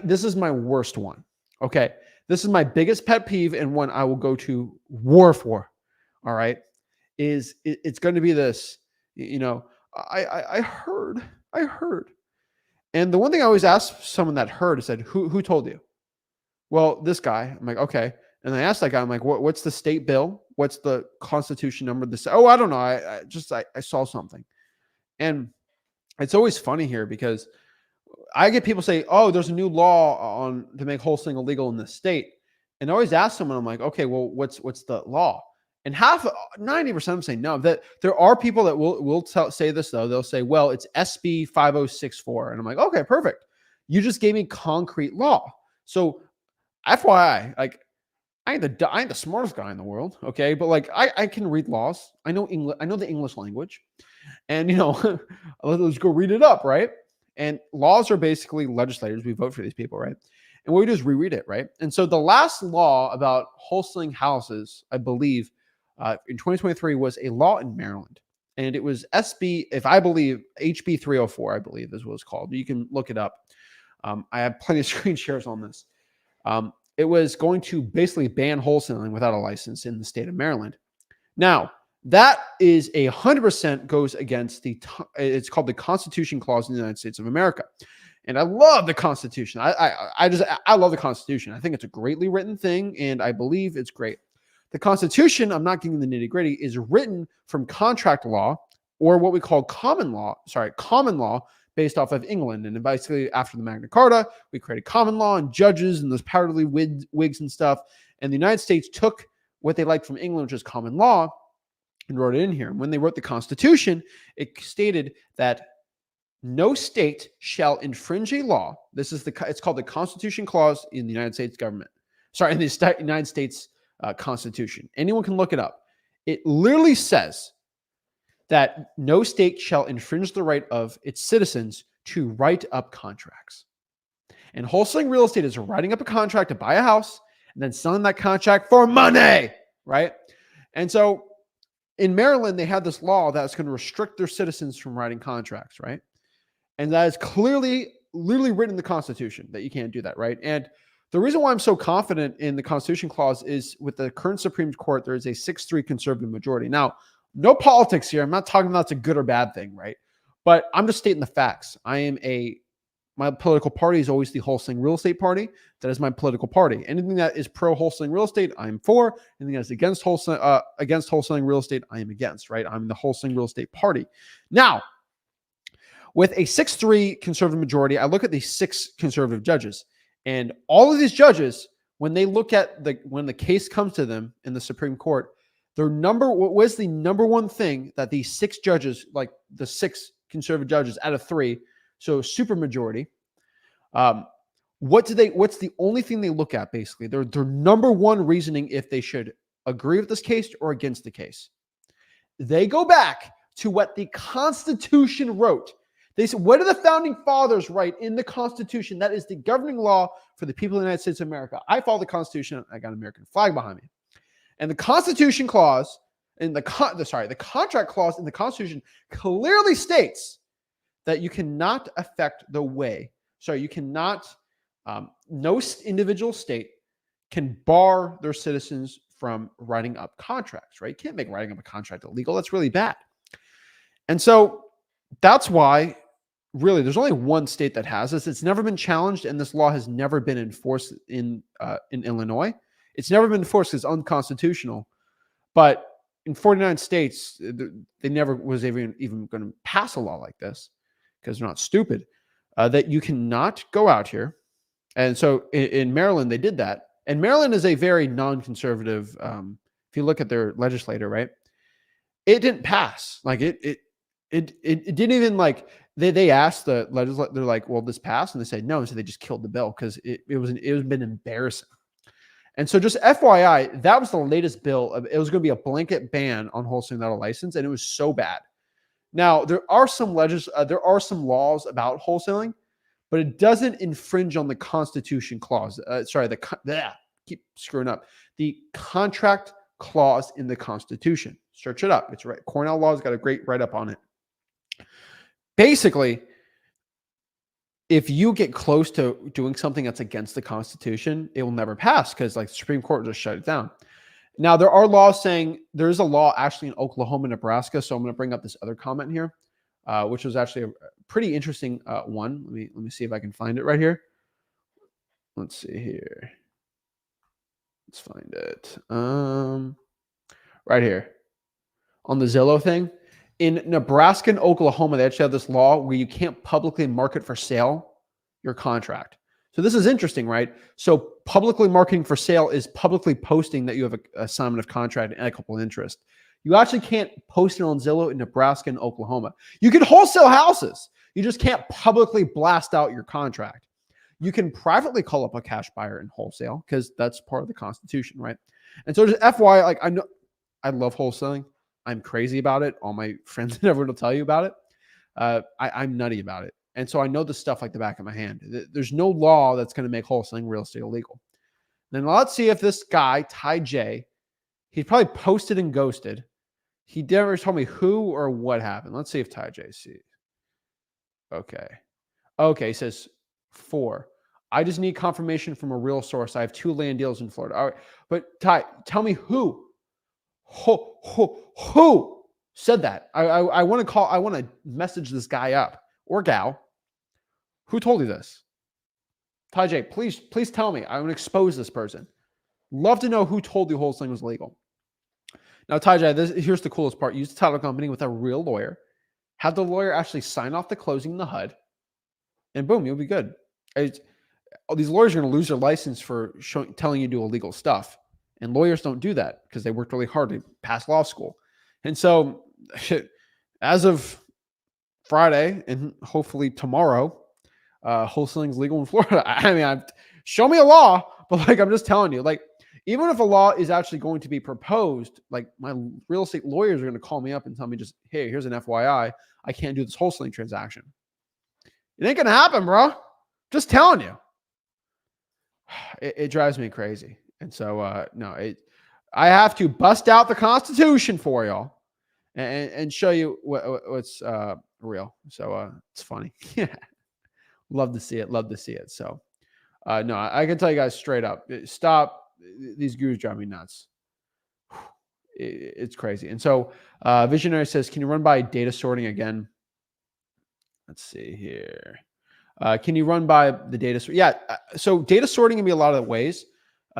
This is my worst one. Okay. This is my biggest pet peeve and one I will go to war for. All right. It's going to be this, I heard. And the one thing I always ask someone that heard, I said, who told you? Well, this guy. I'm like, okay. And I asked that guy, I'm like, what's the state bill? What's the constitution number? I don't know. I saw something. And it's always funny here because I get people say, oh, there's a new law to make wholesaling illegal in this state. And I always ask someone, I'm like, okay, well, what's the law? And 90% of them say no. That there are people that will say this though. They'll say, well, it's SB 5064, and I'm like, okay, perfect. You just gave me concrete law. So, FYI, like I ain't the smartest guy in the world, okay, but like I can read laws. I know English. I know the English language, and let's go read it up, right? And laws are basically legislators. We vote for these people, right? And what we do is reread it, right? And so the last law about wholesaling houses, I believe, in 2023 was a law in Maryland. And it was SB, if I believe, HB 304, I believe is what it's called. You can look it up. I have plenty of screen shares on this. It was going to basically ban wholesaling without a license in the state of Maryland. Now, that is 100% goes against it's called the Constitution Clause in the United States of America. And I love the Constitution. I love the Constitution. I think it's a greatly written thing, and I believe it's great. The Constitution, I'm not getting the nitty gritty, is written from contract law, or what we call common law based off of England. And basically after the Magna Carta, we created common law and judges and those powdery wigs and stuff. And the United States took what they liked from England, which is common law, and wrote it in here. And when they wrote the Constitution, it stated that no state shall infringe a law. It's called the Constitution Clause in the United States government. Sorry, in the United States Constitution. Anyone can look it up. It literally says that no state shall infringe the right of its citizens to write up contracts. And wholesaling real estate is writing up a contract to buy a house and then selling that contract for money, right? And so in Maryland, they had this law that's going to restrict their citizens from writing contracts, right? And that is clearly written in the Constitution that you can't do that, right? And the reason why I'm so confident in the Constitution Clause is with the current Supreme Court, there is a 6-3 conservative majority. Now, no politics here. I'm not talking about it's a good or bad thing, right? But I'm just stating the facts. My political party is always the wholesaling real estate party. That is my political party. Anything that is pro wholesaling real estate, I'm for. Anything that's against wholesaling real estate, I am against, right? I'm the wholesaling real estate party. Now, with a 6-3 conservative majority, I look at the 6 conservative judges. And all of these judges, when they look at when the case comes to them in the Supreme Court, what was the number one thing that these 6 judges, like the 6 conservative judges out of 3, so super majority, what's the only thing they look at basically? Their number one reasoning if they should agree with this case or against the case. They go back to what the Constitution wrote. They said, what did the founding fathers write in the Constitution? That is the governing law for the people of the United States of America. I follow the Constitution. I got an American flag behind me. And the Constitution clause, the contract clause in the Constitution clearly states that you cannot affect the way. So you cannot, no individual state can bar their citizens from writing up contracts, right? You can't make writing up a contract illegal. That's really bad. And so that's why really there's only one state that has this. It's never been challenged, and this law has never been enforced in Illinois. It's never been enforced because it's unconstitutional. But in 49 states, they never was even going to pass a law like this because they're not stupid, that you cannot go out here. And so in Maryland, they did that. And Maryland is a very non-conservative, if you look at their legislator, right? It didn't pass. Like it didn't even like, they asked the legislature, they're like, well, this passed? And they said no. And so they just killed the bill because it was been embarrassing. And so just FYI, that was the latest bill. It was going to be a blanket ban on wholesaling without a license. And it was so bad. Now, there are some laws about wholesaling, but it doesn't infringe on the Constitution clause. Keep screwing up. The contract clause in the Constitution. Search it up. It's right. Cornell Law's got a great write-up on it. Basically, if you get close to doing something that's against the Constitution, it will never pass because like the Supreme Court will just shut it down. Now, there are laws saying there's a law actually in Oklahoma, Nebraska. So I'm going to bring up this other comment here, which was actually a pretty interesting one. Let me see if I can find it right here. Let's see here. Let's find it. Right here on the Zillow thing. In Nebraska and Oklahoma, they actually have this law where you can't publicly market for sale your contract. So this is interesting, right? So publicly marketing for sale is publicly posting that you have a assignment of contract and equitable interest. You actually can't post it on Zillow in Nebraska and Oklahoma. You can wholesale houses. You just can't publicly blast out your contract. You can privately call up a cash buyer and wholesale because that's part of the Constitution, right? And so just FYI, like I know I love wholesaling. I'm crazy about it. All my friends and everyone will tell you about it. I'm nutty about it. And so I know the stuff like the back of my hand. There's no law that's going to make wholesaling real estate illegal. Then let's see if this guy, Ty J, he probably posted and ghosted. He never told me who or what happened. Let's see if Ty J sees. Okay. Okay, he says 4. I just need confirmation from a real source. I have 2 land deals in Florida. All right. But Ty, tell me who said that? I want to call, I want to message this guy up or gal. Who told you this? Ty J, please tell me. I want to expose this person. Love to know who told you wholesaling was legal. Now, Ty J, here's the coolest part. Use the title company with a real lawyer. Have the lawyer actually sign off the closing in the HUD. And boom, you'll be good. These lawyers are going to lose their license for telling you to do illegal stuff. And lawyers don't do that because they worked really hard to pass law school. And so as of Friday and hopefully tomorrow, wholesaling is legal in Florida. I mean, show me a law, but like, I'm just telling you, like, even if a law is actually going to be proposed, like my real estate lawyers are going to call me up and tell me just, hey, here's an FYI. I can't do this wholesaling transaction. It ain't going to happen, bro. Just telling you. It drives me crazy. And so, no, I have to bust out the Constitution for y'all and show you what's real. So it's funny. Yeah. Love to see it. Love to see it. So no, I can tell you guys straight up, stop. These gurus drive me nuts. It's crazy. And so Visionary says, can you run by data sorting again? Let's see here. Can you run by the data? Yeah. So data sorting can be a lot of ways.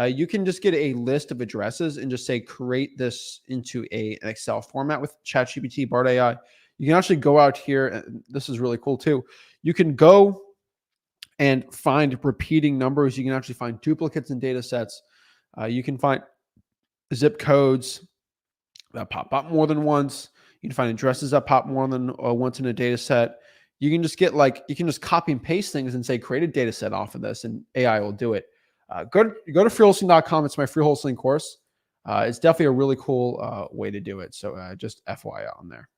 You can just get a list of addresses and just say, create this into an Excel format with ChatGPT, Bard AI. You can actually go out here. And this is really cool too. You can go and find repeating numbers. You can actually find duplicates in data sets. You can find zip codes that pop up more than once. You can find addresses that pop more than once in a data set. You can just get you can just copy and paste things and say, create a data set off of this, and AI will do it. Go to freewholesaling.com. It's my free wholesaling course. It's definitely a really cool way to do it. So just FYI on there.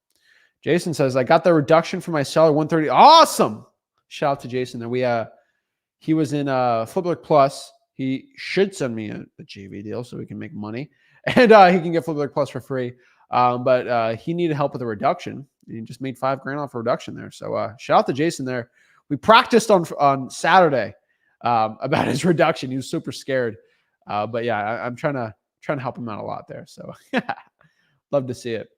Jason says, I got the reduction for my seller 130. Awesome. Shout out to Jason there. He was in Flipbook Plus. He should send me a JV deal so we can make money. And he can get Flipbook Plus for free. But he needed help with a reduction. He just made $5,000 off a reduction there. So shout out to Jason there. We practiced on Saturday about his reduction. He was super scared. But yeah, I'm trying to help him out a lot there. So love to see it.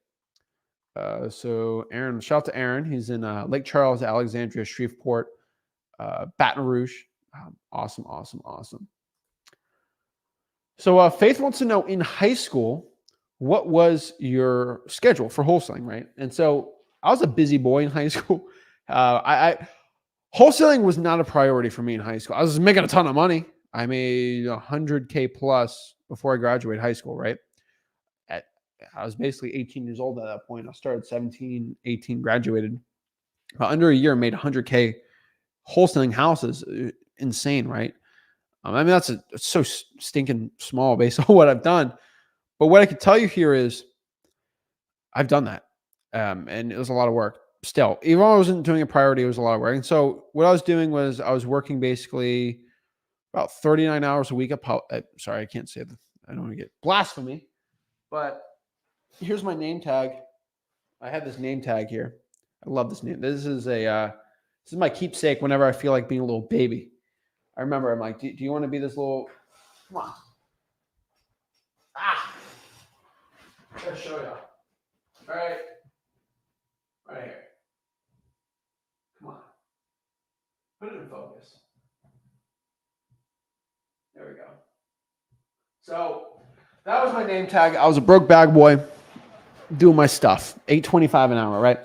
So Aaron, shout out to Aaron. He's in Lake Charles, Alexandria, Shreveport, Baton Rouge. Awesome. So Faith wants to know, in high school, what was your schedule for wholesaling, right? And so I was a busy boy in high school. Wholesaling was not a priority for me in high school. I was making a ton of money. I made $100K plus before I graduated high school, right? I was basically 18 years old at that point. I started 17, 18, graduated. Under a year, made 100K wholesaling houses. Insane, right? I mean, that's so stinking small based on what I've done. But what I can tell you here is I've done that. And it was a lot of work still. Even though I wasn't doing a priority, it was a lot of work. And so what I was doing was I was working basically about 39 hours a week. Sorry, I can't say that. I don't want to get blasphemy. But here's my name tag. I have this name tag here. I love this name. This is my keepsake whenever I feel like being a little baby. I remember I'm like, do you want to be this little, come on. I'm going to show you. All right. Right here. Come on. Put it in focus. There we go. So that was my name tag. I was a broke bag boy doing my stuff. $8.25 an hour, right?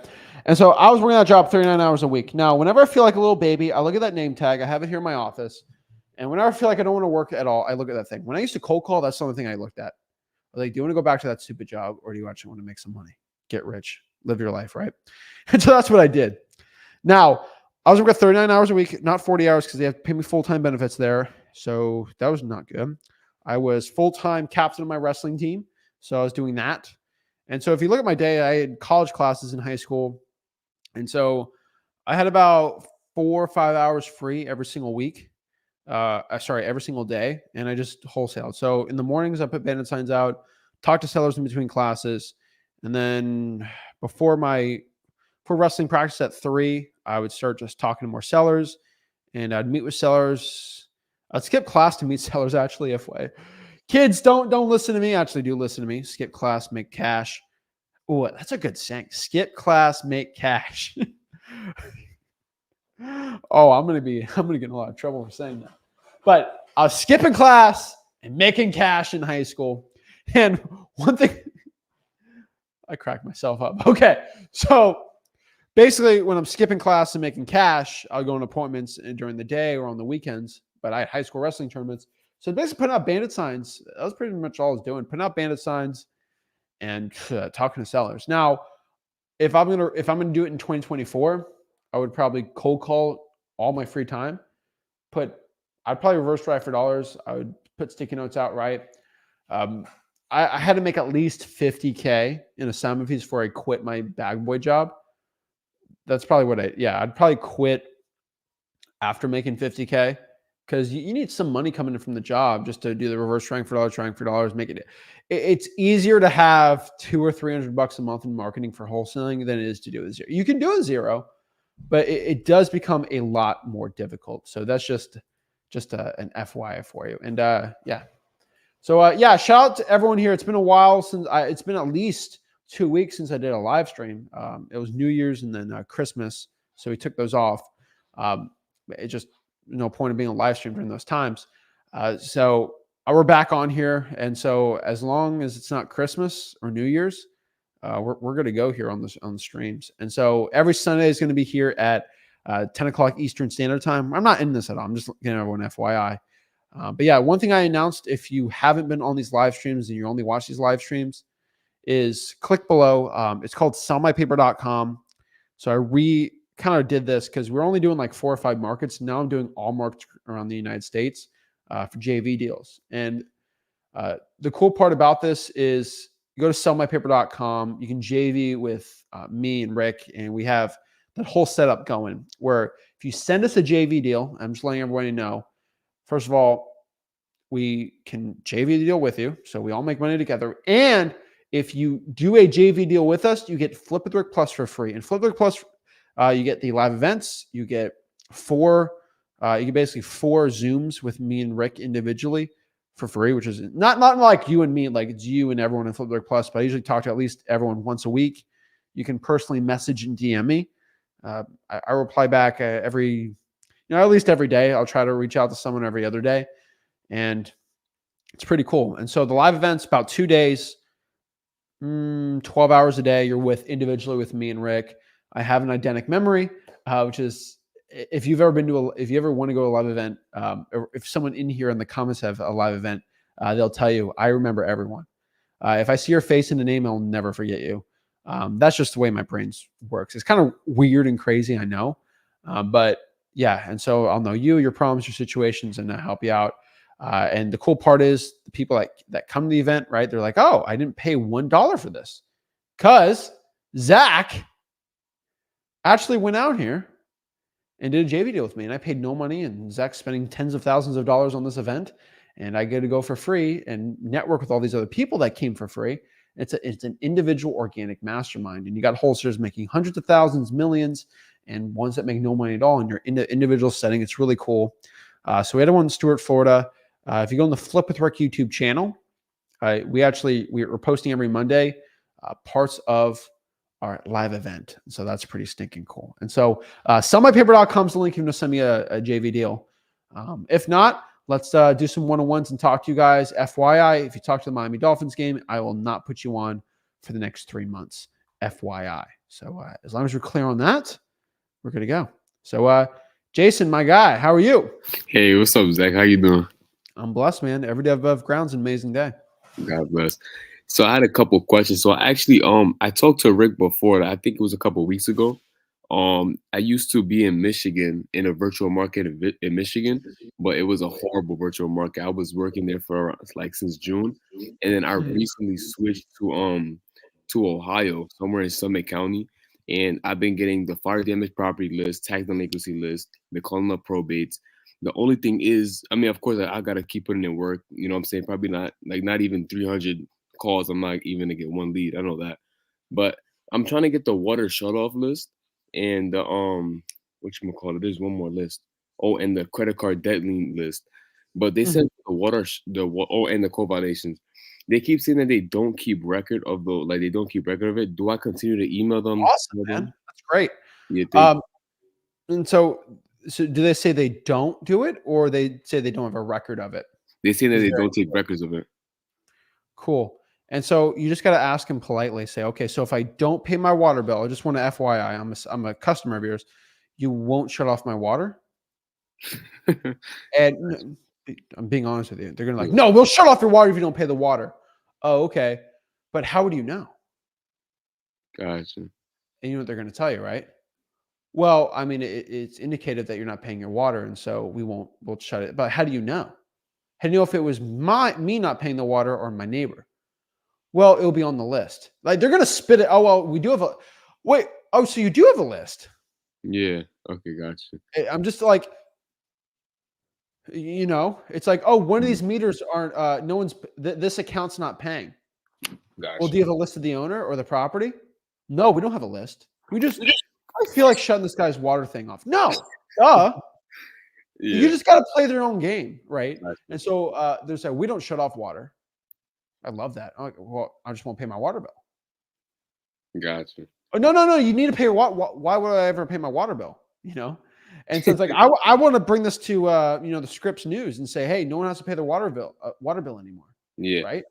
And so I was working that job 39 hours a week. Now, whenever I feel like a little baby, I look at that name tag. I have it here in my office. And whenever I feel like I don't want to work at all, I look at that thing. When I used to cold call, that's the only thing I looked at. Like, do you want to go back to that stupid job, or do you actually want to make some money, get rich, live your life, right? And so that's what I did. Now, I was working 39 hours a week, not 40 hours because they have to pay me full-time benefits there. So that was not good. I was full-time captain of my wrestling team. So I was doing that. And so if you look at my day, I had college classes in high school. And so I had about 4 or 5 hours free every single week. Every single day. And I just wholesaled. So in the mornings, I put bandit signs out, talk to sellers in between classes. And then for wrestling practice at 3, I would start just talking to more sellers, and I'd meet with sellers. I'd skip class to meet sellers, actually. Kids, don't listen to me. Actually, do listen to me. Skip class, make cash. Oh, that's a good saying. Skip class, make cash. Oh, I'm gonna get in a lot of trouble for saying that. But I was skipping class and making cash in high school. And one thing, I cracked myself up. Okay, so basically, when I'm skipping class and making cash, I'll go on appointments during the day or on the weekends. But I had high school wrestling tournaments, so basically putting out bandit signs. That was pretty much all I was doing: putting out bandit signs and talking to sellers. Now, if I'm gonna do it in 2024, I would probably cold call all my free time. I'd probably reverse drive for dollars. I would put sticky notes out, right? I had to make at least $50K in assignment fees before I quit my bag boy job. That's probably I'd probably quit after making $50K, because you need some money coming in from the job just to do the reverse trying for dollars, make it. It's easier to have $200 or $300 a month in marketing for wholesaling than it is to do a zero. You can do a zero, but it does become a lot more difficult. So that's just an FYI for you. And yeah. So shout out to everyone here. It's been a while it's been at least 2 weeks since I did a live stream. It was New Year's and then Christmas. So we took those off. It just no point of being a live stream during those times. So we're back on here. And so as long as it's not Christmas or New Year's, we're going to go here on the streams. And so every Sunday is going to be here at 10 o'clock Eastern Standard Time. I'm not in this at all. I'm just giving everyone FYI. But yeah, one thing I announced, if you haven't been on these live streams and you only watch these live streams, is click below. It's called sellmypaper.com. So I kind of did this because we're only doing like 4 or 5 markets. Now I'm doing all markets around the United States for JV deals. And the cool part about this is you go to sellmypaper.com. You can JV with me and Rick, and we have that whole setup going where if you send us a JV deal, I'm just letting everybody know, first of all, we can JV the deal with you. So we all make money together. And if you do a JV deal with us, you get Flip with Rick Plus for free. And Flip with Rick Plus, you get the live events. You get 4 Zooms with me and Rick individually for free, which is not like you and me, like it's you and everyone in Flip with Rick Plus, but I usually talk to at least everyone once a week. You can personally message and DM me. I reply back at least every day. I'll try to reach out to someone every other day. And it's pretty cool. And so the live event's about 2 days, 12 hours a day. You're individually with me and Rick. I have an eidetic memory, which is if you ever want to go to a live event, or if someone in here in the comments have a live event, they'll tell you, I remember everyone. If I see your face and a name, I'll never forget you. That's just the way my brain works. It's kind of weird and crazy, I know. But yeah, and so I'll know you, your problems, your situations, and I'll help you out. And the cool part is the people that come to the event, right? They're like, oh, I didn't pay $1 for this because Zach actually went out here and did a JV deal with me, and I paid no money, and Zach's spending tens of thousands of dollars on this event, and I get to go for free and network with all these other people that came for free. It's an individual organic mastermind, and you got wholesalers making hundreds of thousands, millions, and ones that make no money at all in your individual setting. It's really cool. So we had one in Stuart, Florida. If you go on the Flip with Rick YouTube channel, we're posting every Monday parts of our live event. So that's pretty stinking cool. And so sellmypaper.com is the link. You can send me a JV deal. If not, let's do some one-on-ones and talk to you guys. FYI, if you talk to the Miami Dolphins game, I will not put you on for the next 3 months. FYI. So as long as you're clear on that, we're good to go. So Jason, my guy, how are you? Hey, what's up, Zach? How you doing? I'm blessed, man. Every day above ground's an amazing day. God bless. So I had a couple questions. So I talked to Rick before. I think it was a couple weeks ago. I used to be in Michigan in a virtual market in Michigan, but it was a horrible virtual market. I was working there for like since June, and then I Mhm. recently switched to Ohio, somewhere in Summit County, and I've been getting the fire damage property list, tax delinquency list, the calling up probates. The only thing is, I mean, of course, I gotta keep putting in work. You know what I'm saying? Probably not even 300 calls. I'm not even to get one lead. I know that. But I'm trying to get the water shut off list and the whatchamacallit, there's one more list. Oh, and the credit card debt lien list. But they said Mhm. and the code violations. They keep saying that they don't keep record of they don't keep record of it. Do I continue to email them? Awesome, Tell man. them? That's great. Yeah, thank Um, and so do they say they don't do it, or they say they don't have a record of it? They say that Is they there don't take records of it. cool? And so you just got to ask him politely. Say, okay, so if I don't pay my water bill, I just want to FYI, I'm a customer of yours. You won't shut off my water. And I'm being honest with you. They're gonna like, Yeah, no, we'll shut off your water if you don't pay the water. Oh, okay. But how would you know? gotcha. And you know what they're gonna tell you, right? Well, I mean, it's indicated that you're not paying your water, and so we'll shut it. But how do you know? How do you know if it was me not paying the water or my neighbor? Well, it'll be on the list. Like they're gonna spit it. Oh well, we do have a wait. Oh, so you do have a list. Yeah. Okay, gotcha. I'm just like, it's like, oh, one of Mhm. these meters aren't. No one's. This account's not paying. Well, do Gotcha. you have a list of the owner or the property? No, we don't have a list. I feel like shutting this guy's water thing off. No, duh. You Yeah. just got to play their own game, right? Gotcha. And so there's like, we don't shut off water. I love that. I'm like, well, I just won't pay my water bill. Gotcha. Oh, no, no, no. You need to pay your water. Why would I ever pay my water bill? And so it's like I want to bring this to the Scripps News and say, hey, no one has to pay their water bill anymore, Yeah. right?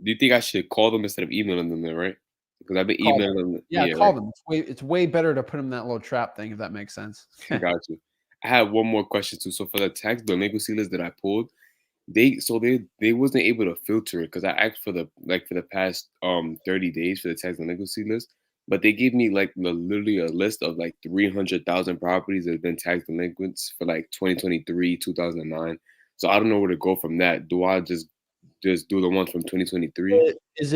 Do you think I should call them instead of emailing them then, right? Because I've been Call them. emailing them. Yeah, Yeah, call right. them. It's way better to put them in that little trap thing if that makes sense. Gotcha. I have one more question too. So for the tax delinquency list that I pulled, they wasn't able to filter it because I asked for the past 30 days for the tax delinquency list, but they gave me literally a list of like 300,000 properties that have been tax delinquents for like 2023, 2009. So I don't know where to go from that. Do I just do the ones from 2023? Is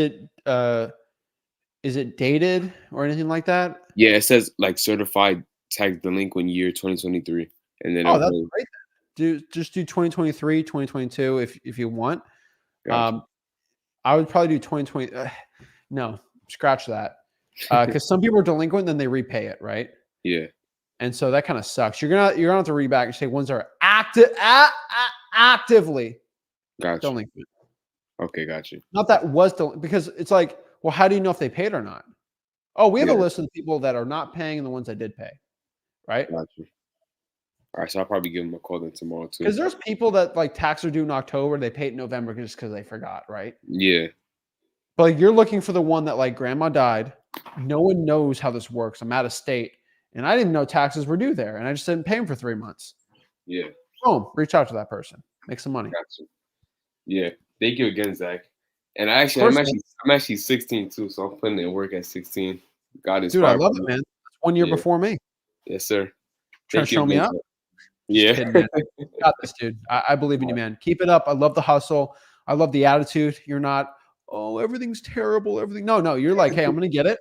it dated or anything like that? Yeah, it says like certified tax delinquent year 2023, and then Oh, it'll that's go. great then. Just do 2023, 2022 if you want. Gotcha. Um, I would probably do 2020. No, scratch that. Because some people are delinquent, then they repay it, right? Yeah, And so that kind of sucks. You're gonna have to read back and say ones that are actively gotcha. delinquent. Okay, gotcha. Not that was because it's like, well, how do you know if they paid or not? Oh, we have a Yeah, list of the people that are not paying and the ones that did pay, right? gotcha. All right, so I'll probably give them a call then tomorrow too. Because there's people that like taxes are due in October, they pay it in November just because they forgot, right? Yeah, But like, you're looking for the one that like grandma died. No one knows how this works. I'm out of state, and I didn't know taxes were due there, and I just didn't pay them for 3 months. yeah, Boom, reach out to that person, make some money. gotcha. Yeah, thank you again, Zach. And Of course, man. I'm actually 16 too, so I'm putting in work at 16. God Dude, I inspired love it, me. man. That's 1 year Yeah, before me. yes, sir. Trying to Thank you show me again, up. Zach. Just Yeah. kidding, man. Got this, dude. I believe in you, man. Keep it up. I love the hustle. I love the attitude. You're not, oh, everything's terrible. Everything. No, no. You're like, hey, I'm gonna get it.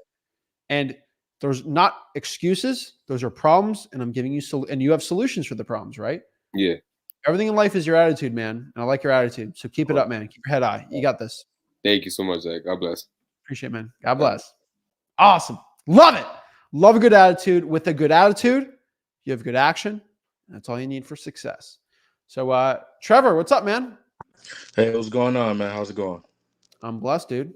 And there's not excuses. Those are problems, and I'm giving you and you have solutions for the problems, right? Yeah. Everything in life is your attitude, man. And I like your attitude. So keep it up, man. Keep your head high. You got this. Thank you so much, Zach. God bless. Appreciate it, man. God bless. Awesome. Love it. Love a good attitude. With a good attitude, you have good action. That's all you need for success. So, Trevor, what's up, man? Hey, what's going on, man? How's it going? I'm blessed, dude.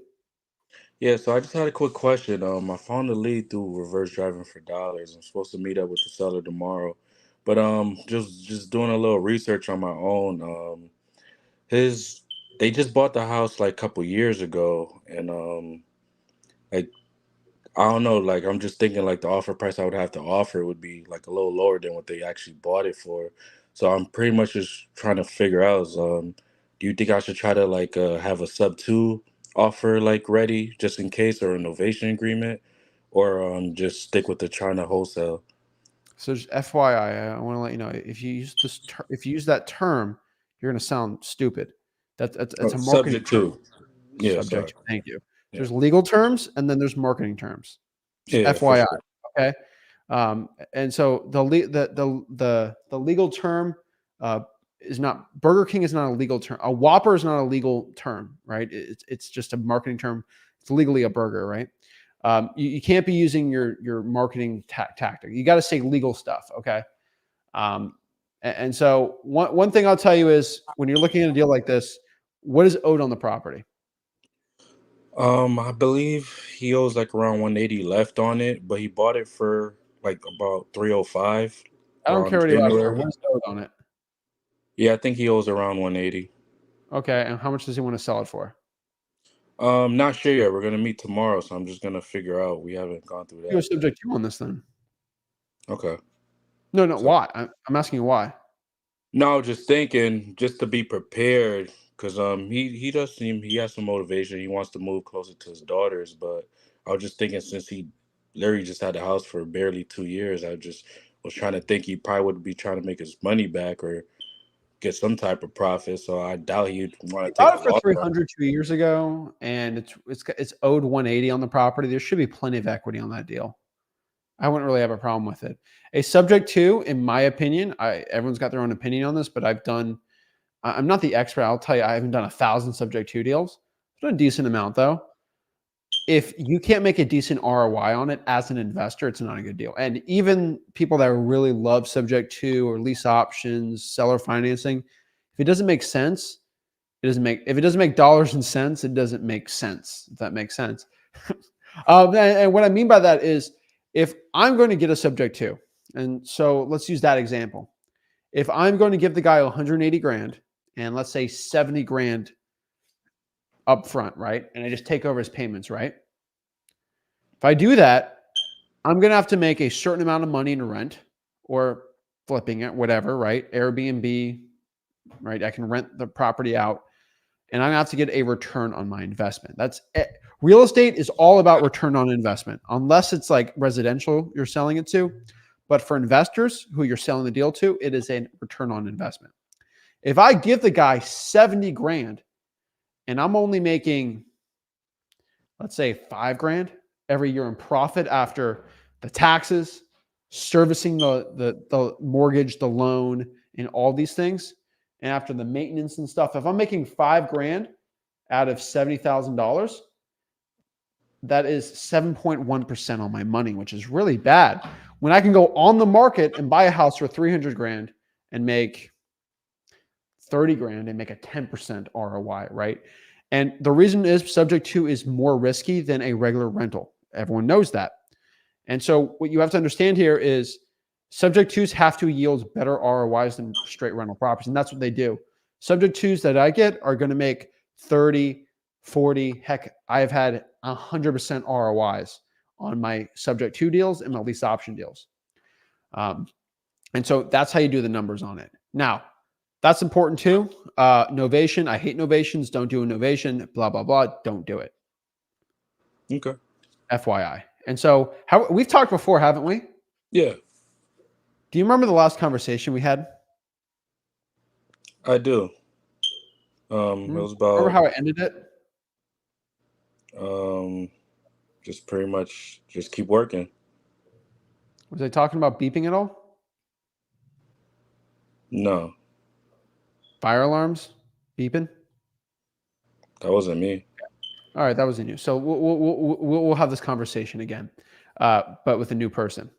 Yeah, so I just had a quick question. I found a lead through reverse driving for dollars. I'm supposed to meet up with the seller tomorrow, but just doing a little research on my own. His They just bought the house like a couple years ago, and like I don't know. Like, I'm just thinking like the offer price I would have to offer would be like a little lower than what they actually bought it for. So I'm pretty much just trying to figure out do you think I should try to like have a sub two offer like ready just in case, or a novation agreement, or just stick with the China wholesale? So just FYI, I want to let you know if you use if you use that term, you're going to sound stupid. That's Oh, a marketing subject term. to. Yeah, sorry. Subject. Thank you. Yeah. There's legal terms and then there's marketing terms. Just Yeah, for FYI. sure. Okay. And so the legal term uh, is not Burger King is not a legal term. A Whopper is not a legal term, right? It's just a marketing term. It's legally a burger, right? You can't be using your marketing tactic. You got to say legal stuff, okay? And so one thing I'll tell you is when you're looking at a deal like this, what is owed on the property? I believe he owes like around 180 left on it, but he bought it for like about 305 I don't care around what he asked for. January. What is owed on it? Yeah, I think he owes around 180. Okay, and how much does he want to sell it for? Not sure yet. We're gonna meet tomorrow, so I'm just gonna figure out. We haven't gone through You go that yet. subject to on this then. Okay. No, no, So why? I'm asking you why. no, just thinking, just to be prepared, because he does seem he has some motivation. He wants to move closer to his daughters, but I was just thinking since he literally just had the house for barely 2 years, I just was trying to think he probably would be trying to make his money back or get some type of profit. So I doubt he'd He want to take bought a it for loss on it. 300 2 years ago, and it's owed 180 on the property. There should be plenty of equity on that deal. I wouldn't really have a problem with it. A subject to, in my opinion, everyone's got their own opinion on this, but I'm not the expert. I'll tell you, I haven't done 1,000 subject to deals. I've done a decent amount though. If you can't make a decent ROI on it as an investor, it's not a good deal. And even people that really love subject to or lease options, seller financing, if it doesn't make sense, if it doesn't make dollars and cents, it doesn't make sense. If that makes sense. And what I mean by that is if I'm going to get a subject to, and so let's use that example. If I'm going to give the guy 180 grand and let's say 70 grand up front, right? And I just take over his payments, right? If I do that, I'm going to have to make a certain amount of money in rent or flipping it, whatever, right? Airbnb, right? I can rent the property out and I'm going to have to get a return on my investment. That's it. Real estate is all about return on investment, unless it's like residential you're selling it to. But for investors who you're selling the deal to, it is a return on investment. If I give the guy 70 grand and I'm only making, let's say 5 grand every year in profit after the taxes, servicing the mortgage, the loan, and all these things, and after the maintenance and stuff, if I'm making 5 grand out of $70,000, that is 7.1% on my money, which is really bad. When I can go on the market and buy a house for 300 grand and make 30 grand and make a 10% ROI, right? And the reason is subject to is more risky than a regular rental. Everyone knows that. And so what you have to understand here is subject twos have to yield better ROIs than straight rental properties. And that's what they do. Subject twos that I get are going to make 30, 40, heck, I've had 100% ROIs on my subject to deals and my lease option deals. And so that's how you do the numbers on it. Now, that's important too. Novation. I hate novations. Don't do a novation. Blah, blah, blah. Don't do it. Okay. FYI. And so we've talked before, haven't we? Yeah, Do you remember the last conversation we had? I do. It was Remember about how I ended it? um just pretty much just keep working. Was I talking about beeping at all? No, Fire alarms? Beeping? that wasn't me. All right, that was in you. So we'll have this conversation again, but with a new person.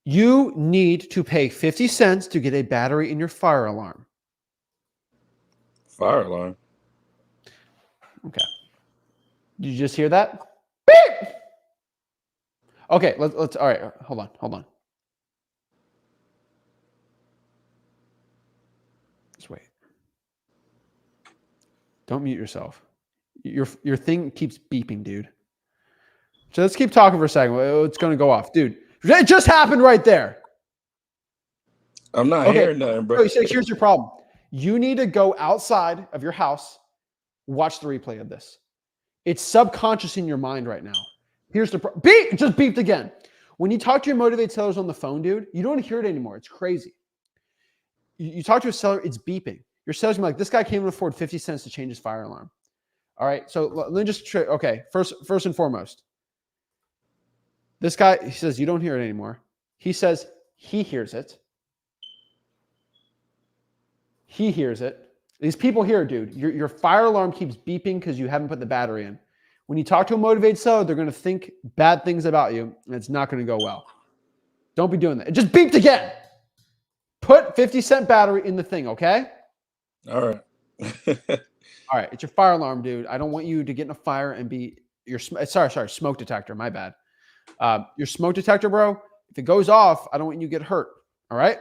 You need to pay 50 cents to get a battery in your fire alarm. Fire alarm. Okay. Did you just hear that? Beep! Okay, let's all right, hold on. Just wait. Don't mute yourself. Your thing keeps beeping, dude. So let's keep talking for a second. It's going to go off. Dude, it just happened right there. I'm not hearing nothing, bro. So here's your problem. You need to go outside of your house, watch the replay of this. It's subconscious in your mind right now. Here's the beep. It just beeped again. When you talk to your motivate sellers on the phone, dude, you don't hear it anymore. It's crazy. You talk to a seller, it's beeping. Your seller's gonna be like, this guy can't even afford 50 cents to change his fire alarm. All right. So let me just okay. First and foremost, this guy, he says you don't hear it anymore. He says he hears it. He hears it. These people here, dude, your fire alarm keeps beeping because you haven't put the battery in. When you talk to a motivated seller, they're going to think bad things about you, and it's not going to go well. Don't be doing that. It just beeped again. Put 50-cent battery in the thing, okay? All right. All right, it's your fire alarm, dude. I don't want you to get in a fire and be your smoke detector. My bad. Your smoke detector, bro. If it goes off, I don't want you to get hurt. All right?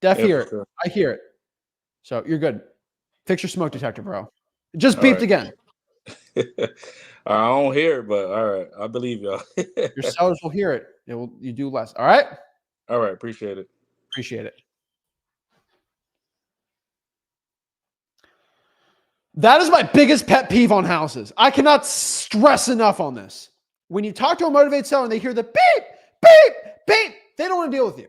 Deaf hear it. Sure. I hear it. So you're good. Fix your smoke detector, bro. It just beeped again. I don't hear it, but all right. I believe y'all. Your sellers will hear it. You do less. All right? All right. Appreciate it. Appreciate it. That is my biggest pet peeve on houses. I cannot stress enough on this. When you talk to a motivated seller and they hear the beep, beep, beep, they don't want to deal with you.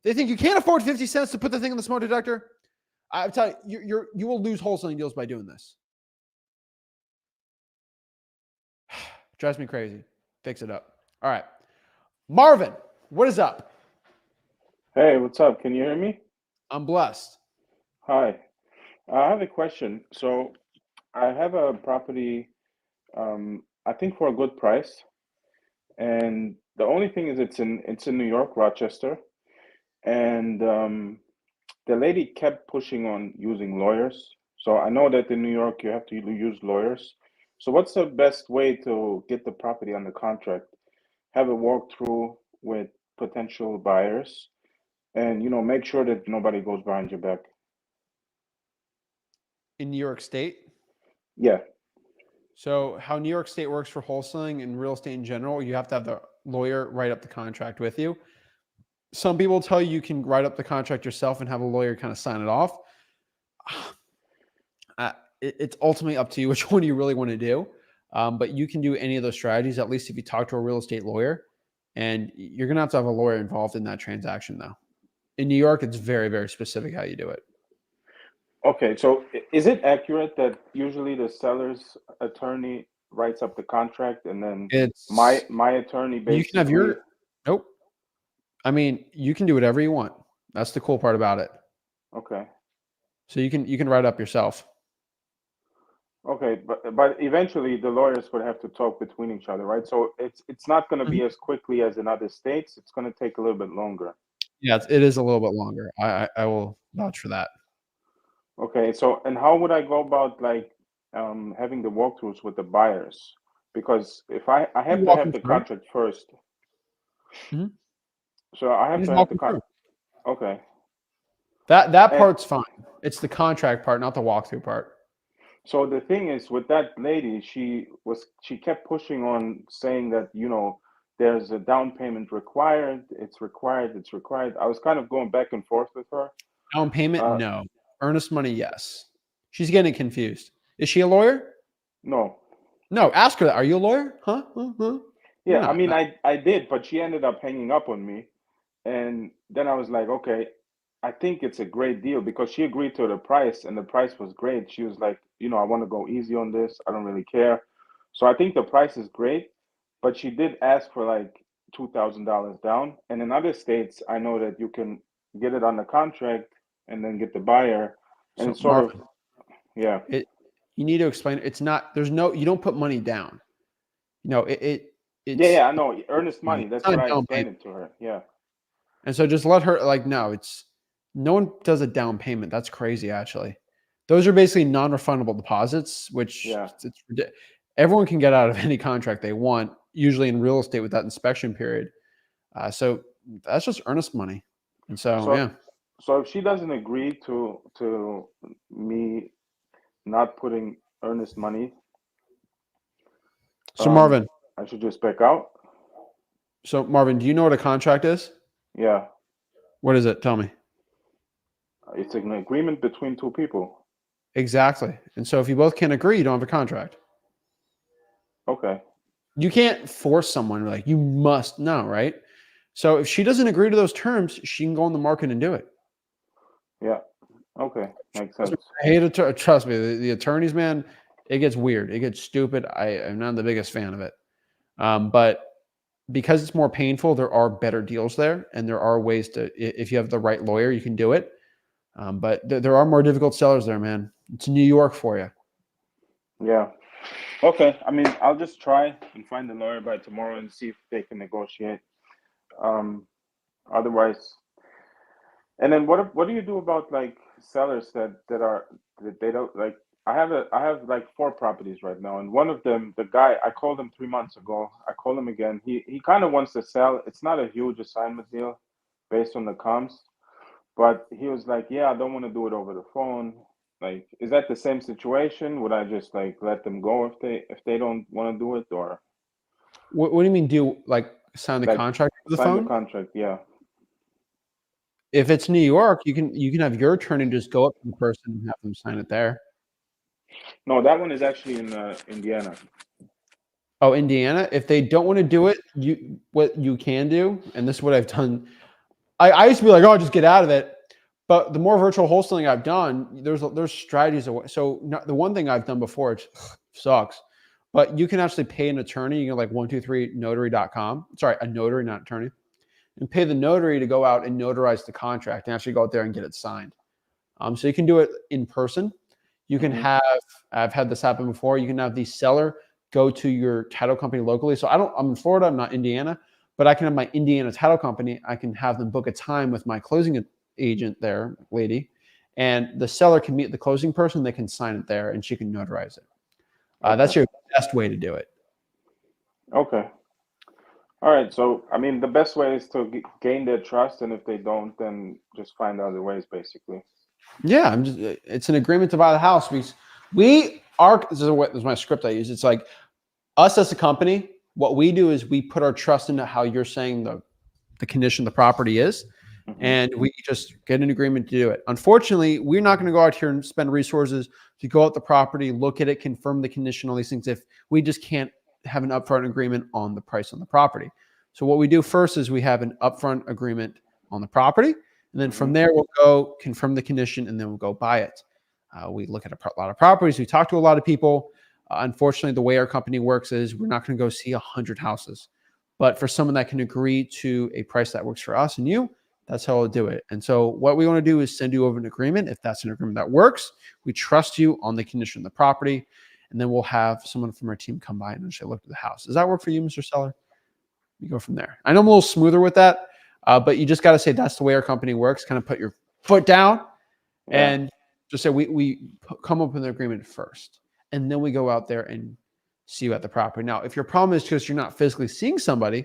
They think you can't afford 50 cents to put the thing in the smoke detector. I'm telling you, you will lose wholesaling deals by doing this. Drives me crazy. Fix it up. All right. Marvin, what is up? Hey, what's up? Can you hear me? I'm blessed. Hi. I have a question. So I have a property, I think for a good price. And the only thing is it's in New York, Rochester. And the lady kept pushing on using lawyers. So I know that in New York you have to use lawyers. So what's the best way to get the property under contract? Have a walkthrough with potential buyers and make sure that nobody goes behind your back. In New York State? Yeah. So how New York State works for wholesaling and real estate in general, you have to have the lawyer write up the contract with you. Some people tell you can write up the contract yourself and have a lawyer kind of sign it off. It's ultimately up to you which one you really want to do. But you can do any of those strategies, at least if you talk to a real estate lawyer. And you're going to have a lawyer involved in that transaction, though. In New York, it's very, very specific how you do it. Okay, so is it accurate that usually the seller's attorney writes up the contract and then It's my attorney you basically can have your nope. I mean, you can do whatever you want. That's the cool part about it. Okay. So you can write up yourself. Okay, but eventually the lawyers would have to talk between each other, right? So it's not going to be as quickly as in other states. It's going to take a little bit longer. Yeah, it is a little bit longer. I will vouch for that. Okay, so and how would I go about like having the walkthroughs with the buyers? Because if I have You to walk have them the through. contract first. Mhm. So I have You to just have walk the them through. Okay. That And part's fine. It's the contract part, not the walkthrough part. so the thing is with that lady, she kept pushing on saying that, there's a down payment required, it's required, it's required. I was kind of going back and forth with her. Down payment, Uh no. Earnest money, yes. She's getting confused. Is she a lawyer? no. No. Ask her that. Are you a lawyer? Huh? Huh? You're Yeah, I not. mean No. I did, but she ended up hanging up on me. And then I was like, okay, I think it's a great deal because she agreed to the price and the price was great. She was like, I want to go easy on this. I don't really care. So I think the price is great, but she did ask for like $2,000 down. And in other states, I know that you can get it on the contract and then get the buyer. And So it's sort of, Marvin, yeah. you need to explain. It's not. You don't put money down. Yeah, It's yeah, I know. Earnest money. it's That's not what a I down explained payment. it to her. Yeah. And so just let her no. No one does a down payment. That's crazy, actually. Those are basically non-refundable deposits, which Yeah. everyone can get out of any contract they want, usually in real estate with that inspection period. So that's just earnest money. And so, So yeah. so if she doesn't agree to me not putting earnest money, So um, Marvin, I should just back out? So Marvin, do you know what a contract is? Yeah. What is it? Tell me. It's an agreement between two people. Exactly. And so if you both can't agree, you don't have a contract. Okay. You can't force someone like you must know, right? So if she doesn't agree to those terms, she can go on the market and do it. Yeah. Okay. Makes sense. I hate it. Trust me, the attorneys, man, it gets weird. It gets stupid. I am not the biggest fan of it. But because it's more painful, there are better deals there. And there are ways to, if you have the right lawyer, you can do it. But there are more difficult sellers there, man. It's New York for you. Yeah. Okay. I mean, I'll just try and find a lawyer by tomorrow and see if they can negotiate. Otherwise, and then what do you do about like sellers that they don't like? I have like 4 properties right now, and one of them, the guy, I called him 3 months ago. I called him again. He kind of wants to sell. It's not a huge assignment deal based on the comps, but he was like, "Yeah, I don't want to do it over the phone." Like, is that the same situation? Would I just like let them go if they don't want to do it, or What do you mean? Do like sign the like contract over the sign the phone? contract? Yeah. If it's New York, you can have your attorney just go up to the person and have them sign it there. No, that one is actually in Indiana. Oh, Indiana. If they don't want to do it, what you can do, and this is what I've done. I used to be like, oh, just get out of it. But the more virtual wholesaling I've done, there's strategies. So the one thing I've done before, it sucks, but you can actually pay an attorney. You can like 123notary.com. Sorry, a notary, not attorney, and pay the notary to go out and notarize the contract and actually go out there and get it signed. So you can do it in person. You can have, I've had this happen before. You can have the seller go to your title company locally. So I'm in Florida, I'm not Indiana, but I can have my Indiana title company. I can have them book a time with my closing agent there, lady, and the seller can meet the closing person. They can sign it there and she can notarize it. That's your best way to do it. Okay. All right. So, I mean, the best way is to gain their trust, and if they don't, then just find other ways, basically. Yeah, it's an agreement to buy the house. We are, this is my script I use. It's like us as a company, what we do is we put our trust into how you're saying the condition of the property is, and we just get an agreement to do it. Unfortunately, we're not going to go out here and spend resources to go out the property, look at it, confirm the condition, all these things, if we just can't have an upfront agreement on the price on the property. So what we do first is we have an upfront agreement on the property, and then from there we'll go confirm the condition, and then we'll go buy it. We look at a lot of properties. We talk to a lot of people. Unfortunately, the way our company works is we're not going to go see 100 houses. But for someone that can agree to a price that works for us and you, that's how we'll do it. And so what we want to do is send you over an agreement. If that's an agreement that works, we trust you on the condition of the property. And then we'll have someone from our team come by and actually look at the house. Does that work for you, Mr. Seller? You go from there. I know I'm a little smoother with that, but you just got to say that's the way our company works. Kind of put your foot down and just say we come up with an agreement first. And then we go out there and see you at the property. Now, if your problem is because you're not physically seeing somebody,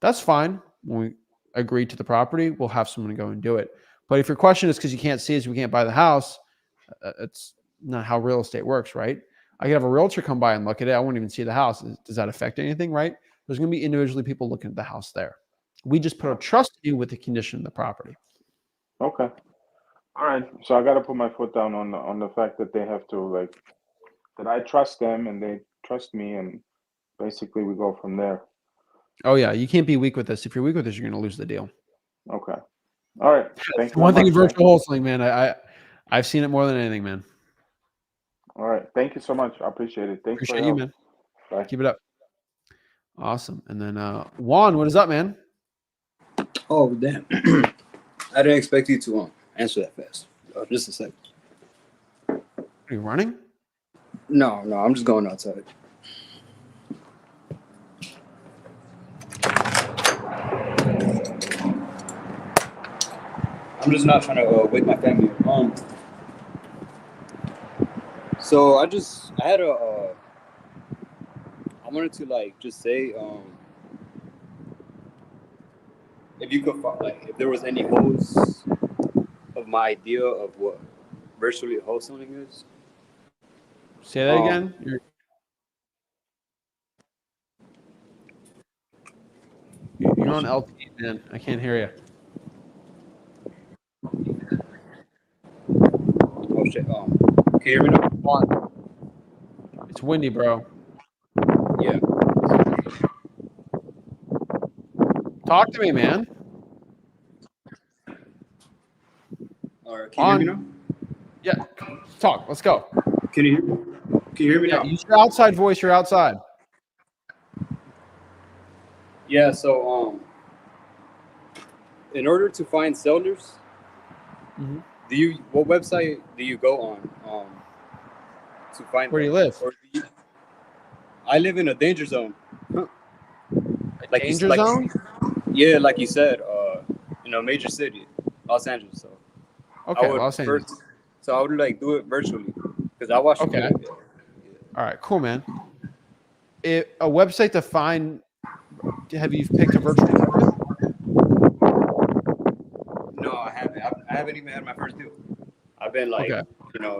that's fine. When we agree to the property, we'll have someone go and do it. But if your question is because you can't see us, we can't buy the house, it's not how real estate works, right? I could have a realtor come by and look at it. I won't even see the house. Does that affect anything, right? There's going to be individually people looking at the house there. We just put our trust in you with the condition of the property. Okay. All right. So I got to put my foot down on the fact that they have to like that I trust them and they trust me, and basically we go from there. Oh yeah, you can't be weak with this. If you're weak with this, you're going to lose the deal. Okay. All right. Thank you. One thing in virtual wholesaling, man. I've seen it more than anything, man. All right. Thank you so much. I appreciate it. Thanks Appreciate you, man. Bye. Keep it up. Awesome. And then Juan, what is up, man? Oh damn! I didn't expect you to answer that fast. Just a second. Are you running? No, I'm just going outside. I'm just not trying to wake my family up. So I had I wanted to like just say if you could like if there was any holes of my idea of what virtually wholesaling is. Say that again. You're on LTE, man. I can't hear you. Oh shit. Can you hear me now? It's windy, bro. Yeah. Talk to me, man. All right. Can you hear me now? Yeah, talk. Let's go. Can you hear me? Can you hear me Yeah, now? use your outside voice. You're outside. Yeah. So in order to find sellers, what website do you go on to find Where do you them? live? Or I live in a danger zone. Like Danger zone? Yeah, like you said, in a major city, Los Angeles. So Okay, I would Los Angeles. So I would like do it virtually because I watch. Okay. All right, cool, man. A website to find. Have you picked a virtual market? No, I haven't. I haven't even had my first deal. I've been like, Okay.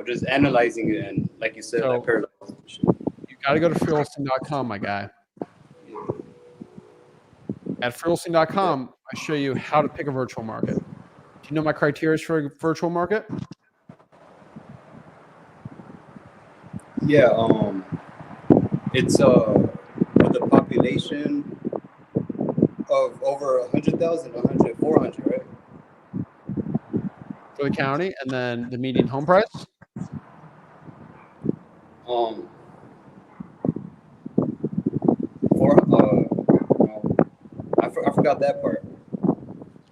just analyzing it and, like you said, So- like parallels and shit. You got to go to freelisting.com, my guy. At freelisting.com, I show you how to pick a virtual market. Do you know my criteria for a virtual market? Yeah. It's with a population of over 100,000, 100, 400, right? For the county, and then the median home price. I forgot that part.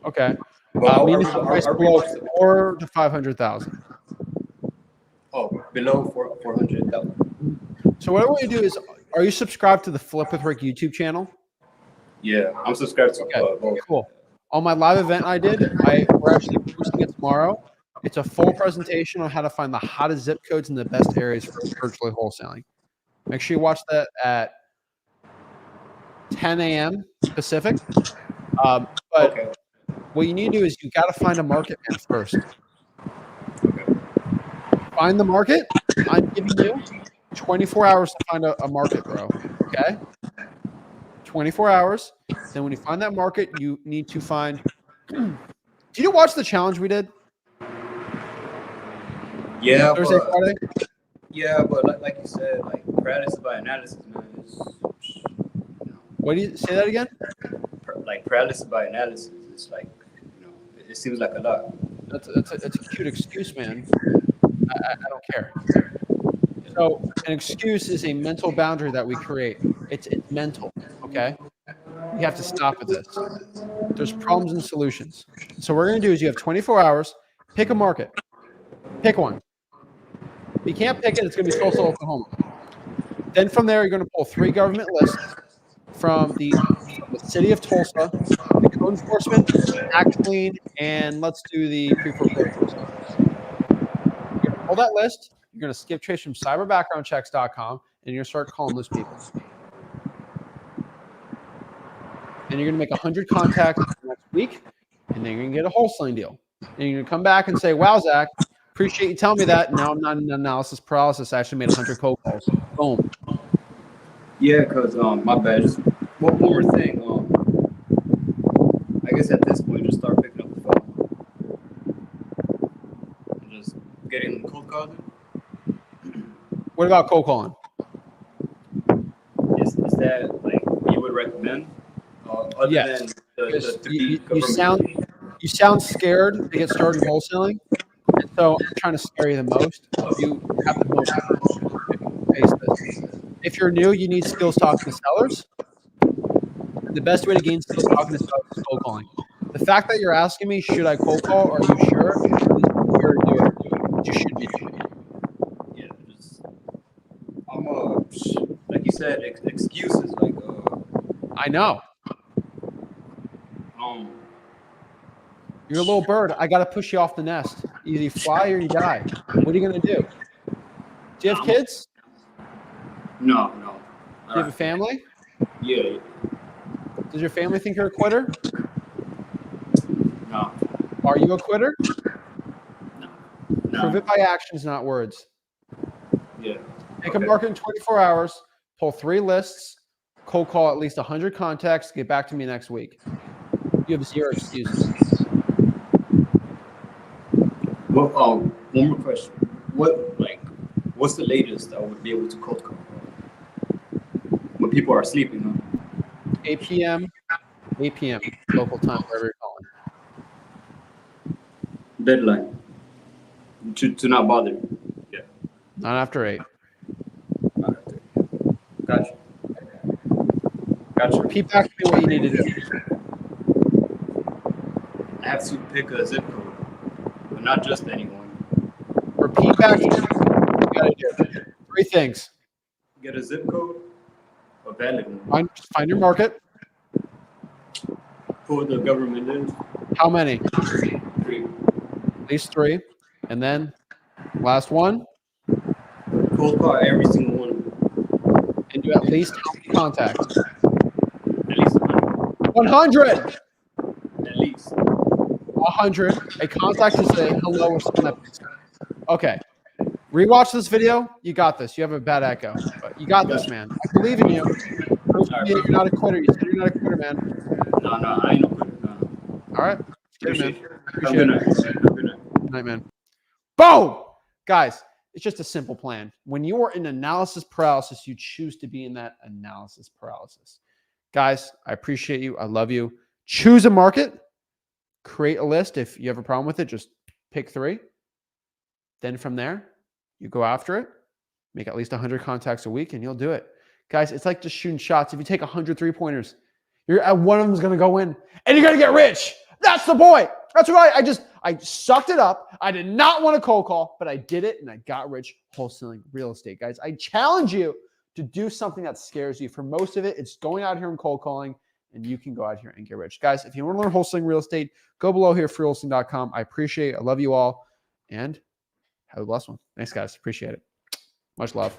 Okay. Well, Median home price below 400 to 500,000. Below 400,000. So what I want you to do is, are you subscribed to the Flip with Rick YouTube channel? Yeah, I'm subscribed to both. Cool. On my live event we're actually posting it tomorrow. It's a full presentation on how to find the hottest zip codes in the best areas for virtually wholesaling. Make sure you watch that at 10 a.m. Pacific. But what you need to do is you got to find a market man first. Find the market. I'm giving you 24 hours to find a market, bro. Okay? 24 hours. Then when you find that market, you need to find. Did you watch the challenge we did? Yeah, Thursday, Friday? Yeah, but like you said, like paralysis by analysis, man. What do you say that again? Like paralysis by analysis, it's like, it seems like a lot. That's a cute excuse, man. I don't care. So an excuse is a mental boundary that we create. It's mental, okay? You have to stop with this. There's problems and solutions. So what we're going to do is you have 24 hours. Pick a market. Pick one. If you can't pick it, it's going to be Tulsa, Oklahoma. Then from there, you're going to pull 3 government lists from the city of Tulsa, the code enforcement, tax lien, and let's do the pre-foreclosure. You're going to pull that list. You're going to skip trace from cyberbackgroundchecks.com, and you're going to start calling those people. And you're going to make 100 contacts next week, and then you're going to get a wholesaling deal. And you're going to come back and say, wow, Zach, appreciate you telling me that. Now I'm not in analysis paralysis. I actually made 100 cold calls. Boom. Yeah, because, my bad. Just one more thing. I guess at this point, just start picking up the phone. And just getting cold calling. What about cold calling? Is that like you would recommend? Other than you sound scared to get started wholesaling, and so I'm trying to scare you the most. You have the most. If you're new, you need skills talking to sellers. The best way to gain skills talking to sellers is cold calling. The fact that you're asking me, should I cold call? Are you sure? You're doing what you should be doing. Yeah, like you said, excuses. Like, I know. You're a little bird. I got to push you off the nest. Either you fly or you die. What are you going to do? Do you have kids? No. Do you have a family? Yeah. Does your family think you're a quitter? No. Are you a quitter? No. Prove it by actions, not words. Yeah. Make a market in 24 hours, pull 3 lists, cold call at least 100 contacts, get back to me next week. You have zero excuses. Well, one more question. What's the latest I would be able to cold call when people are sleeping? Huh? 8 p.m. 8 p.m. local time, wherever you're calling. Deadline. To not bother. Yeah. Not after 8. Gotcha. Gotcha. Repeat back to me what you need to do. I have to pick a zip code, but not just anyone. Repeat back to me what you gotta do. 3 things. Get a zip code, a valid one. Find your market. Who the government is. How many? 3. At least 3. And then last one. Cold call every single one. And you at least how many contacts? At least 100. 100. At least. 100. A contact to say hello or something. Okay. Rewatch this video. You got this. You have a bad echo, but you got this, man. I believe in you. You're not a quitter. You said you're not a quitter, man. No, I ain't no quitter. No. All right. Good, man. Have a good night. Good night. Good night, man. Boom! Guys, it's just a simple plan. When you are in analysis paralysis, you choose to be in that analysis paralysis. Guys, I appreciate you. I love you. Choose a market. Create a list. If you have a problem with it, just pick 3. Then from there, you go after it. Make at least 100 contacts a week, and you'll do it. Guys, it's like just shooting shots. If you take 100 3-pointers, one of them is going to go in, and you're going to get rich. That's the point. That's why I sucked it up. I did not want to cold call, but I did it, and I got rich wholesaling real estate. Guys, I challenge you to do something that scares you. For most of it, it's going out here and cold calling, and you can go out here and get rich. Guys, if you want to learn wholesaling real estate, go below here, freewholesaling.com. I appreciate it. I love you all, and have a blessed one. Thanks, guys. Appreciate it. Much love.